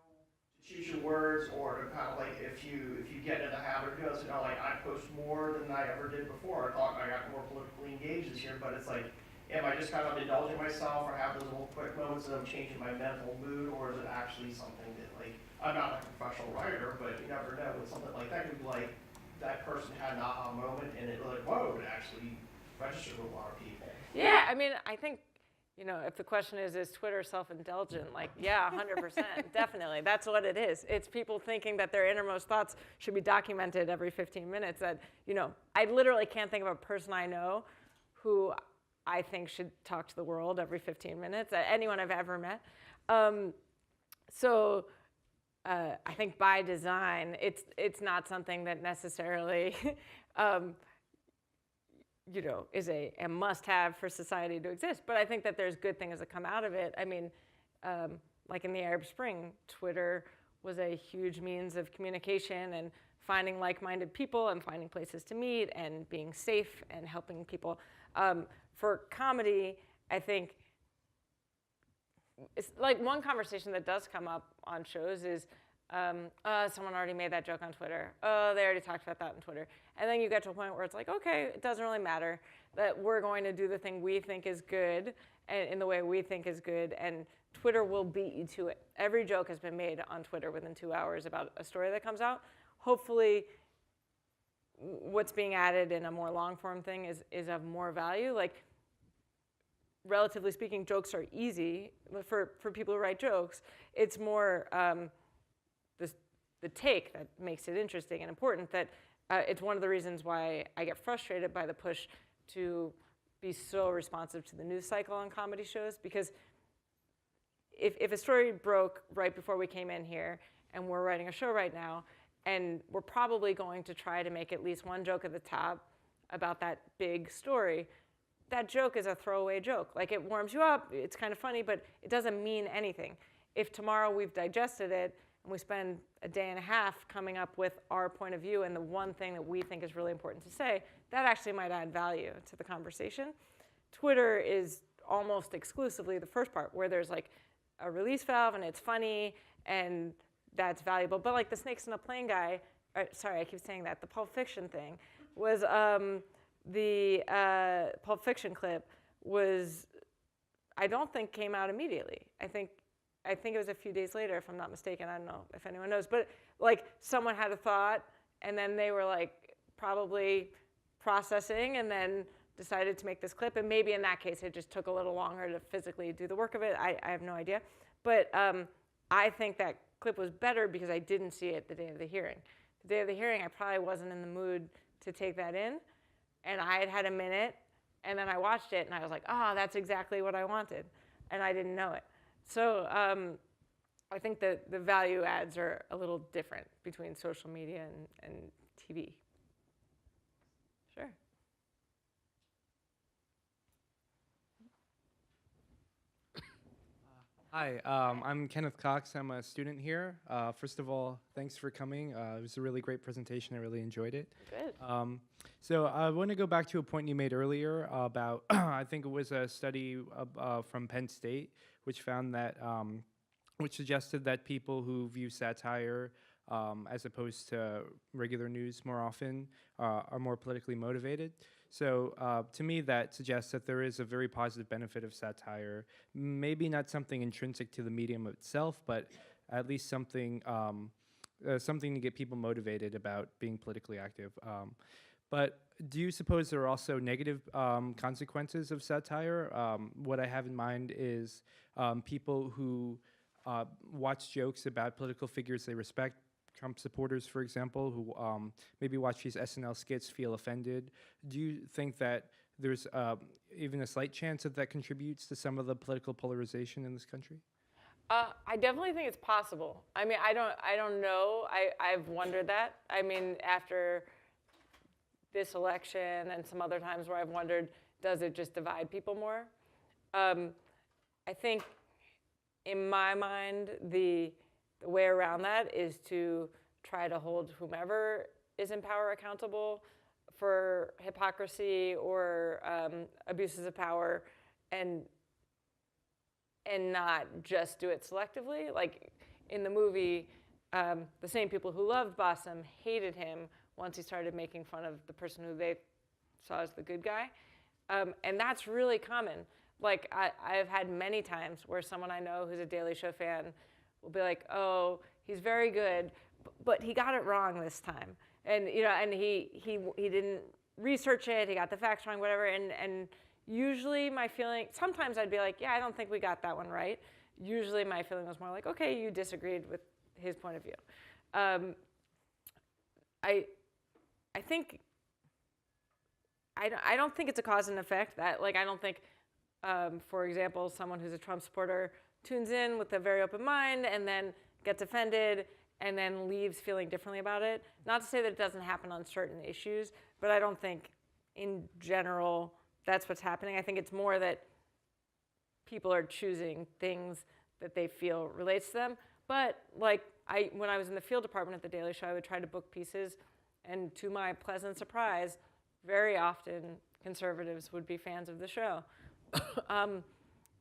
to choose your words, or to kind of if you get in the habit of doing this, I post more than I ever did before. I thought I got more politically engaged this year, but it's am I just kind of indulging myself, or have those little quick moments that I'm changing my mental mood, or is it actually something that I'm not a professional writer, but you never know. With something like that, could be that person had an aha moment, and it whoa, it actually registered with a lot of people. Yeah, I mean, I think, if the question is Twitter self-indulgent? Yeah, 100%, definitely. That's what it is. It's people thinking that their innermost thoughts should be documented every 15 minutes. That, I literally can't think of a person I know who I think should talk to the world every 15 minutes, anyone I've ever met. So I think by design, it's not something that necessarily is a must-have for society to exist. But I think that there's good things that come out of it. I mean, like in the Arab Spring, Twitter was a huge means of communication and finding like-minded people and finding places to meet and being safe and helping people. For comedy, I think it's like one conversation that does come up on shows is someone already made that joke on Twitter. Oh, they already talked about that on Twitter. And then you get to a point where it's like, okay, it doesn't really matter that we're going to do the thing we think is good and in the way we think is good, and Twitter will beat you to it. Every joke has been made on Twitter within 2 hours about a story that comes out. Hopefully, what's being added in a more long-form thing is of more value. Like, relatively speaking, jokes are easy for people who write jokes. It's more the take that makes it interesting and important. That it's one of the reasons why I get frustrated by the push to be so responsive to the news cycle on comedy shows, because if a story broke right before we came in here, and we're writing a show right now, and we're probably going to try to make at least one joke at the top about that big story, that joke is a throwaway joke. Like, it warms you up, it's kind of funny, but it doesn't mean anything. If tomorrow we've digested it and we spend a day and a half coming up with our point of view and the one thing that we think is really important to say, that actually might add value to the conversation. Twitter is almost exclusively the first part, where there's like a release valve and it's funny and that's valuable. But like the snakes in a plane guy, sorry, I keep saying that, the Pulp Fiction thing was, the Pulp Fiction clip was, I don't think came out immediately. I think it was a few days later, if I'm not mistaken. I don't know if anyone knows, but like someone had a thought and then they were like probably processing and then decided to make this clip. And maybe in that case, it just took a little longer to physically do the work of it. I have no idea. But I think that clip was better because I didn't see it the day of the hearing. The day of the hearing, I probably wasn't in the mood to take that in. And I had had a minute, and then I watched it, and I was like, oh, that's exactly what I wanted. And I didn't know it. So I think that the value adds are a little different between social media and TV. Sure. Hi, I'm Kenneth Cox. I'm a student here. First of all, thanks for coming. It was a really great presentation. I really enjoyed it. Good. So I want to go back to a point you made earlier about, I think it was a study from Penn State, which found that, which suggested that people who view satire as opposed to regular news more often are more politically motivated. So to me, that suggests that there is a very positive benefit of satire. Maybe not something intrinsic to the medium itself, but at least something something to get people motivated about being politically active. But do you suppose there are also negative consequences of satire? What I have in mind is people who watch jokes about political figures they respect, Trump supporters, for example, who maybe watch these SNL skits, feel offended. Do you think that there's even a slight chance that contributes to some of the political polarization in this country? I definitely think it's possible. I mean, I don't know. I've wondered that. I mean, after this election and some other times where I've wondered, does it just divide people more? I think, in my mind, the way around that is to try to hold whomever is in power accountable for hypocrisy or abuses of power, and not just do it selectively. Like in the movie, the same people who loved Bassem hated him once he started making fun of the person who they saw as the good guy. And that's really common. Like I've had many times where someone I know who's a Daily Show fan will be like, oh, he's very good, but he got it wrong this time. And and he didn't research it, he got the facts wrong, whatever. And usually my feeling, sometimes I'd be like, yeah, I don't think we got that one right. Usually my feeling was more like, okay, you disagreed with his point of view. I think I don't think it's a cause and effect. I don't think, for example, someone who's a Trump supporter tunes in with a very open mind and then gets offended and then leaves feeling differently about it. Not to say that it doesn't happen on certain issues, but I don't think in general that's what's happening. I think it's more that people are choosing things that they feel relates to them. But when I was in the field department at The Daily Show, I would try to book pieces, and to my pleasant surprise, very often conservatives would be fans of the show. And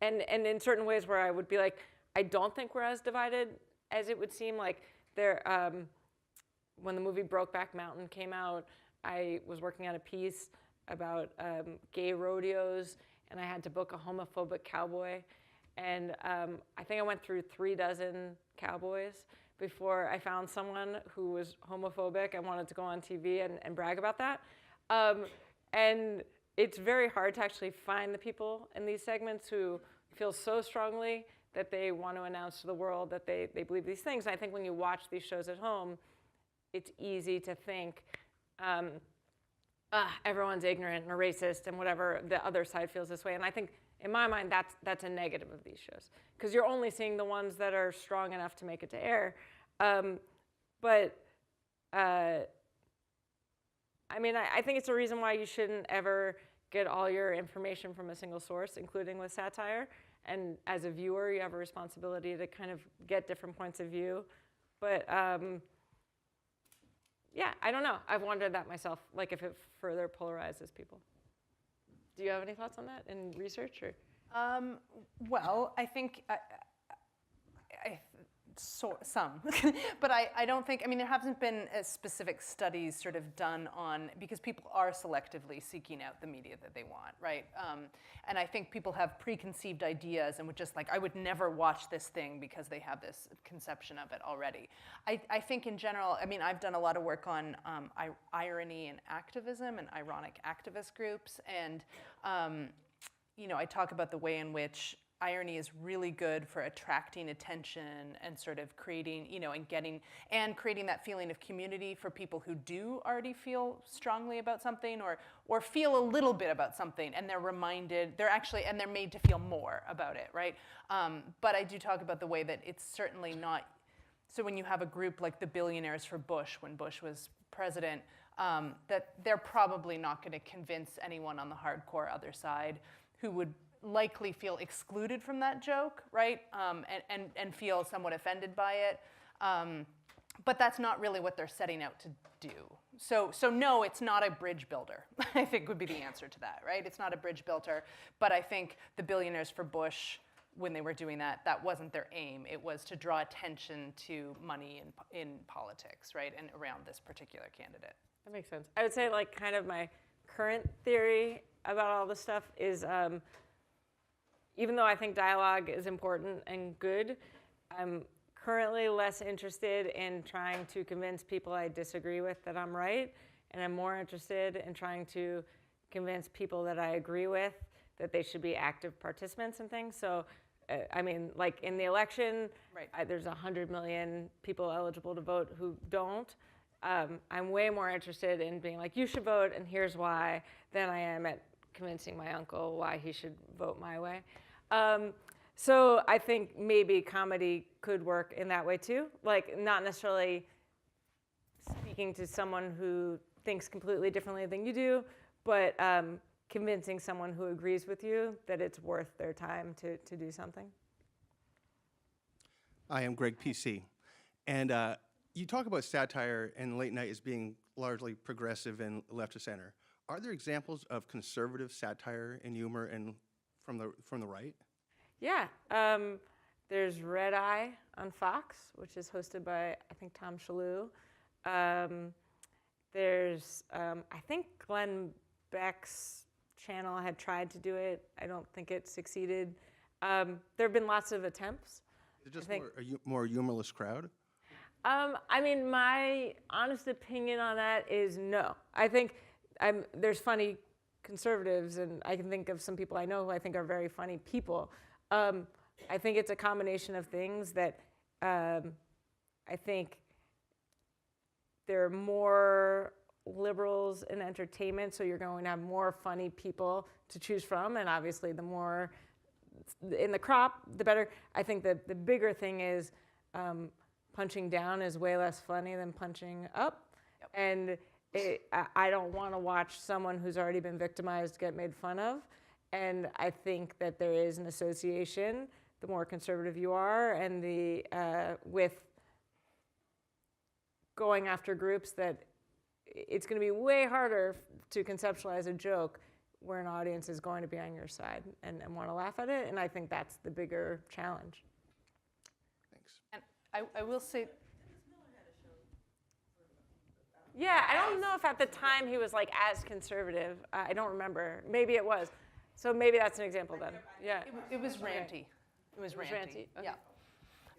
in certain ways where I would be like, I don't think we're as divided as it would seem. Like when the movie Brokeback Mountain came out, I was working on a piece about gay rodeos, and I had to book a homophobic cowboy. And I think I went through 36 cowboys before I found someone who was homophobic and wanted to go on TV and brag about that. And it's very hard to actually find the people in these segments who feel so strongly that they want to announce to the world that they believe these things. And I think when you watch these shows at home, it's easy to think everyone's ignorant and a racist and whatever, the other side feels this way. And I think, in my mind, that's a negative of these shows, because you're only seeing the ones that are strong enough to make it to air. I think it's a reason why you shouldn't ever get all your information from a single source, including with satire. And as a viewer, you have a responsibility to kind of get different points of view. But yeah, I don't know. I've wondered that myself, like if it further polarizes people. Do you have any thoughts on that in research? Or? Well, I think some, but I don't think, there hasn't been specific studies sort of done on, because people are selectively seeking out the media that they want, right? And I think people have preconceived ideas and would just I would never watch this thing because they have this conception of it already. I think in general, I've done a lot of work on irony and activism and ironic activist groups, and I talk about the way in which irony is really good for attracting attention and sort of creating, and creating that feeling of community for people who do already feel strongly about something or feel a little bit about something, and they're reminded, and they're made to feel more about it, right? But I do talk about the way that it's certainly not, so when you have a group like the Billionaires for Bush, when Bush was president, that they're probably not going to convince anyone on the hardcore other side who would likely feel excluded from that joke, right? And feel somewhat offended by it. But that's not really what they're setting out to do. So no, it's not a bridge builder, I think would be the answer to that, right? It's not a bridge builder, but I think the Billionaires for Bush, when they were doing that, that wasn't their aim. It was to draw attention to money in politics, right? And around this particular candidate. That makes sense. I would say kind of my current theory about all this stuff is, even though I think dialogue is important and good, I'm currently less interested in trying to convince people I disagree with that I'm right, and I'm more interested in trying to convince people that I agree with that they should be active participants in things. So, in the election, right. There's 100 million people eligible to vote who don't. I'm way more interested in being like, you should vote, and here's why, than I am at convincing my uncle why he should vote my way. So I think maybe comedy could work in that way too. Not necessarily speaking to someone who thinks completely differently than you do, but convincing someone who agrees with you that it's worth their time to do something. I am Greg PC. And you talk about satire and late night as being largely progressive and left to center. Are there examples of conservative satire and humor and from the right? Yeah, there's Red Eye on Fox, which is hosted by, I think, Tom Shalhoub. There's, I think Glenn Beck's channel had tried to do it. I don't think it succeeded. There have been lots of attempts. Is it just a more humorless crowd? My honest opinion on that is no. I think there's funny conservatives, and I can think of some people I know who I think are very funny people. I think it's a combination of things that I think they're more liberals in entertainment, so you're going to have more funny people to choose from, and obviously the more in the crop, the better. I think that the bigger thing is punching down is way less funny than punching up. Yep. And I don't want to watch someone who's already been victimized get made fun of. And I think that there is an association, the more conservative you are, and with going after groups, that it's going to be way harder to conceptualize a joke where an audience is going to be on your side and want to laugh at it. And I think that's the bigger challenge. Thanks. And I will say, yeah, I don't know if at the time he was like as conservative. I don't remember. Maybe it was. So maybe that's an example then. Yeah. It was ranty. It was ranty. Okay. Yeah.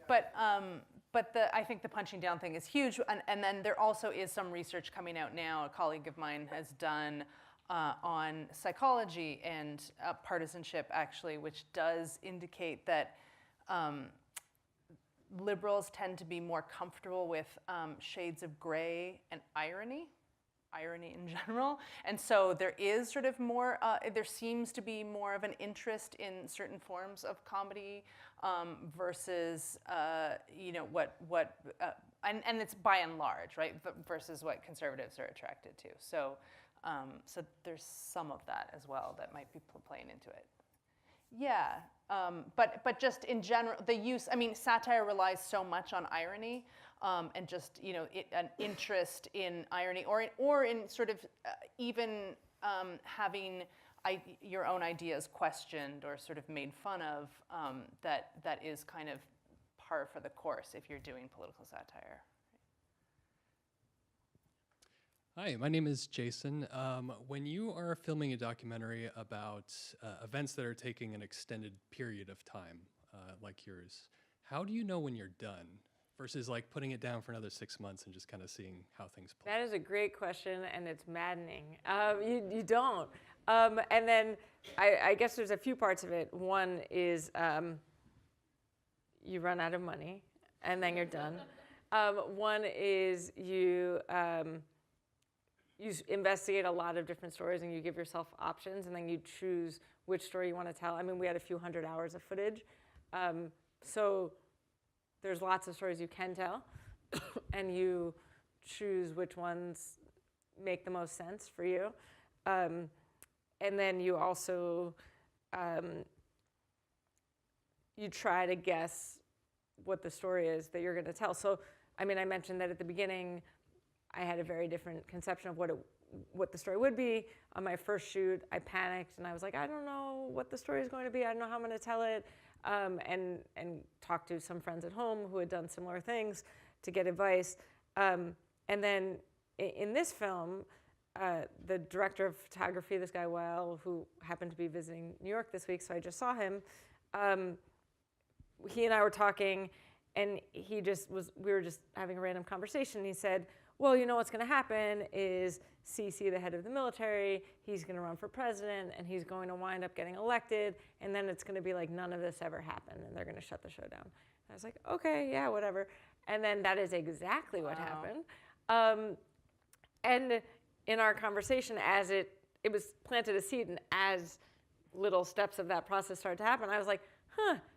But I think the punching down thing is huge. And then there also is some research coming out now. A colleague of mine has done on psychology and partisanship, actually, which does indicate that liberals tend to be more comfortable with shades of gray and irony in general. And so there is sort of more, there seems to be more of an interest in certain forms of comedy versus, and it's by and large, right, versus what conservatives are attracted to. So there's some of that as well that might be playing into it. Yeah, but just in general, the use, I mean, satire relies so much on irony and just, an interest in irony or in sort of even having your own ideas questioned or sort of made fun of, that is kind of par for the course if you're doing political satire. Hi, my name is Jason. When you are filming a documentary about events that are taking an extended period of time, like yours, how do you know when you're done versus like putting it down for another 6 months and just kind of seeing how things play? That is a great question, and it's maddening. You don't. And then I guess there's a few parts of it. One is you run out of money, and then you're done. One is you investigate a lot of different stories and you give yourself options and then you choose which story you want to tell. I mean, we had a few hundred hours of footage. So there's lots of stories you can tell and you choose which ones make the most sense for you. And then you also, you try to guess what the story is that you're going to tell. So, I mean, I mentioned that at the beginning, I had a very different conception of what the story would be. On my first shoot, I panicked and I was like, I don't know what the story is going to be. I don't know how I'm going to tell it. And talked to some friends at home who had done similar things to get advice. And then in this film, the director of photography, this guy Weil, who happened to be visiting New York this week, so I just saw him. He and I were talking, and we were just having a random conversation. He said, well, you know what's going to happen is Sisi, the head of the military, he's going to run for president, and he's going to wind up getting elected, and then it's going to be like none of this ever happened, and they're going to shut the show down. And I was like, okay, yeah, whatever. And then that is exactly what happened. And in our conversation, as it was planted a seed, and as little steps of that process started to happen, I was like,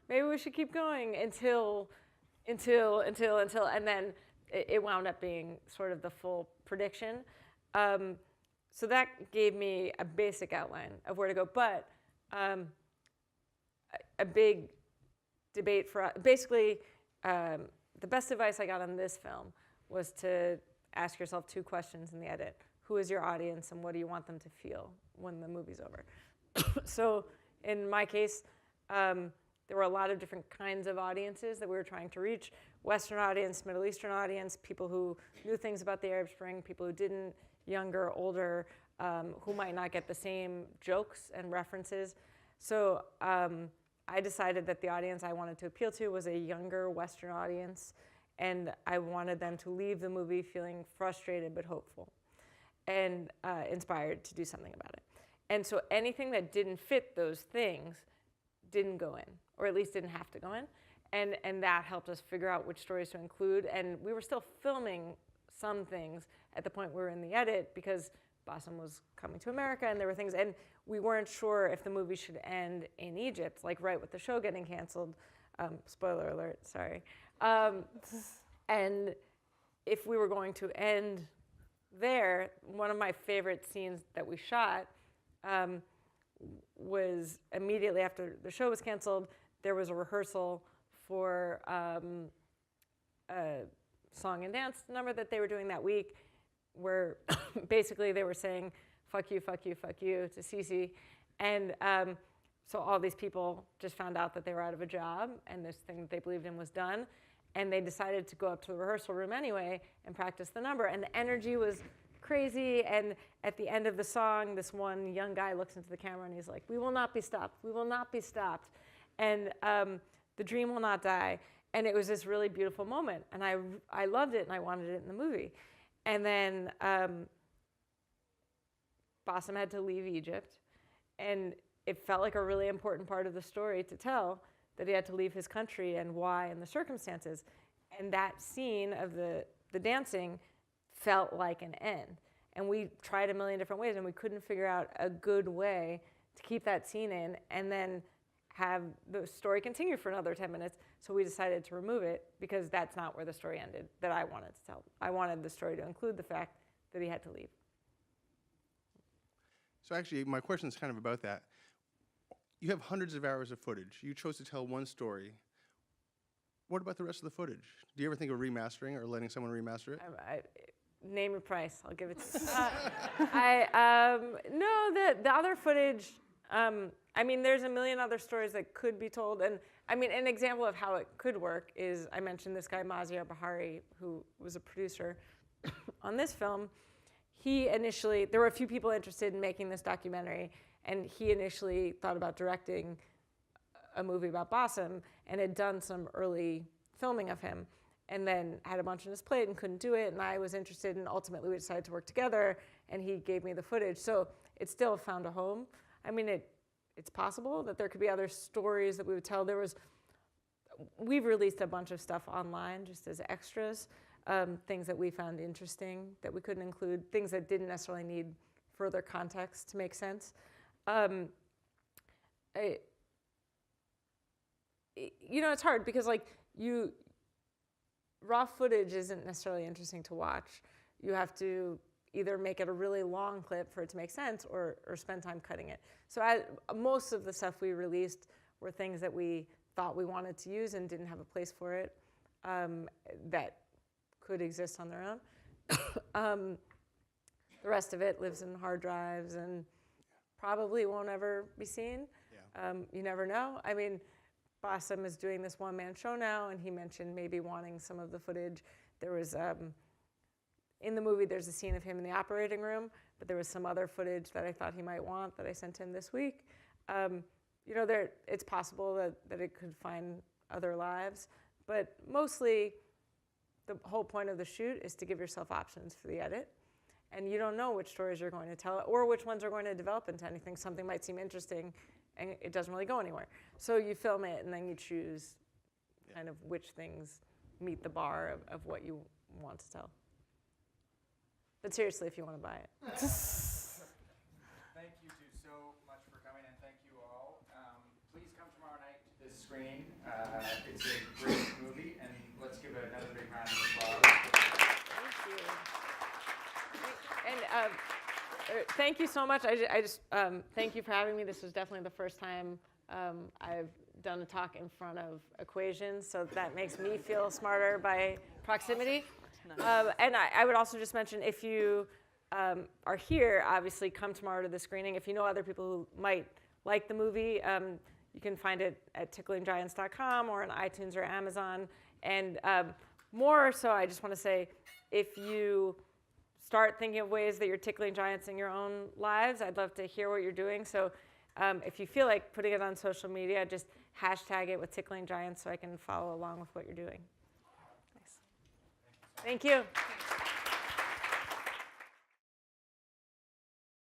maybe we should keep going until, and then it wound up being sort of the full prediction. So that gave me a basic outline of where to go, but a big debate for us. Basically, the best advice I got on this film was to ask yourself 2 questions in the edit. Who is your audience and what do you want them to feel when the movie's over? So in my case, there were a lot of different kinds of audiences that we were trying to reach. Western audience, Middle Eastern audience, people who knew things about the Arab Spring, people who didn't, younger, older, who might not get the same jokes and references. So I decided that the audience I wanted to appeal to was a younger Western audience, and I wanted them to leave the movie feeling frustrated but hopeful and inspired to do something about it. And so anything that didn't fit those things didn't go in, or at least didn't have to go in. And that helped us figure out which stories to include. And we were still filming some things at the point we were in the edit because Bassem was coming to America and there were things, and we weren't sure if the movie should end in Egypt, like right with the show getting canceled. Spoiler alert, sorry. And if we were going to end there, one of my favorite scenes that we shot was immediately after the show was canceled, there was a rehearsal for a song and dance number that they were doing that week where basically they were saying, fuck you, fuck you, fuck you to Cece. And so all these people just found out that they were out of a job and this thing that they believed in was done. And they decided to go up to the rehearsal room anyway and practice the number. And the energy was crazy. And at the end of the song, this one young guy looks into the camera and he's like, we will not be stopped. We will not be stopped. And the dream will not die. And it was this really beautiful moment. And I loved it and I wanted it in the movie. And then Bassem had to leave Egypt. And it felt like a really important part of the story to tell, that he had to leave his country and why and the circumstances. And that scene of the dancing felt like an end. And we tried a million different ways and we couldn't figure out a good way to keep that scene in and then have the story continue for another 10 minutes. So we decided to remove it because that's not where the story ended that I wanted to tell. I wanted the story to include the fact that he had to leave. So actually, my question is kind of about that. You have hundreds of hours of footage. You chose to tell one story. What about the rest of the footage? Do you ever think of remastering or letting someone remaster it? Name your price. I'll give it to you. No, the other footage, I mean, there's a million other stories that could be told. And I mean, an example of how it could work is I mentioned this guy, Maziar Bahari, who was a producer on this film. He initially, there were a few people interested in making this documentary, and he initially thought about directing a movie about Bassem and had done some early filming of him and then had a bunch on his plate and couldn't do it. And I was interested, and ultimately we decided to work together, and he gave me the footage. So it still found a home. I mean, it's possible that there could be other stories that we would tell. We've released a bunch of stuff online just as extras, things that we found interesting that we couldn't include, things that didn't necessarily need further context to make sense. You know, it's hard because raw footage isn't necessarily interesting to watch. You have to either make it a really long clip for it to make sense or spend time cutting it. So most of the stuff we released were things that we thought we wanted to use and didn't have a place for it that could exist on their own. The rest of it lives in hard drives and probably won't ever be seen. Yeah. You never know. I mean, Bassem is doing this one-man show now, and he mentioned maybe wanting some of the footage. There was, in the movie, there's a scene of him in the operating room, but there was some other footage that I thought he might want that I sent him this week. You know, it's possible that it could find other lives, but mostly the whole point of the shoot is to give yourself options for the edit. And you don't know which stories you're going to tell or which ones are going to develop into anything. Something might seem interesting and it doesn't really go anywhere. So you film it and then you choose kind of which things meet the bar of what you want to tell. But seriously, if you want to buy it. Thank you two so much for coming, and thank you all. Please come tomorrow night to this screening. It's a great movie, and let's give it another big round of applause. Thank you. And thank you so much. I just thank you for having me. This was definitely the first time I've done a talk in front of equations, so that makes me feel smarter by proximity. And I would also just mention, if you are here, obviously come tomorrow to the screening. If you know other people who might like the movie, you can find it at ticklinggiants.com or on iTunes or Amazon. And more so, I just want to say, if you start thinking of ways that you're tickling giants in your own lives, I'd love to hear what you're doing. So if you feel like putting it on social media, just hashtag it with Tickling Giants so I can follow along with what you're doing. Nice. Thank you.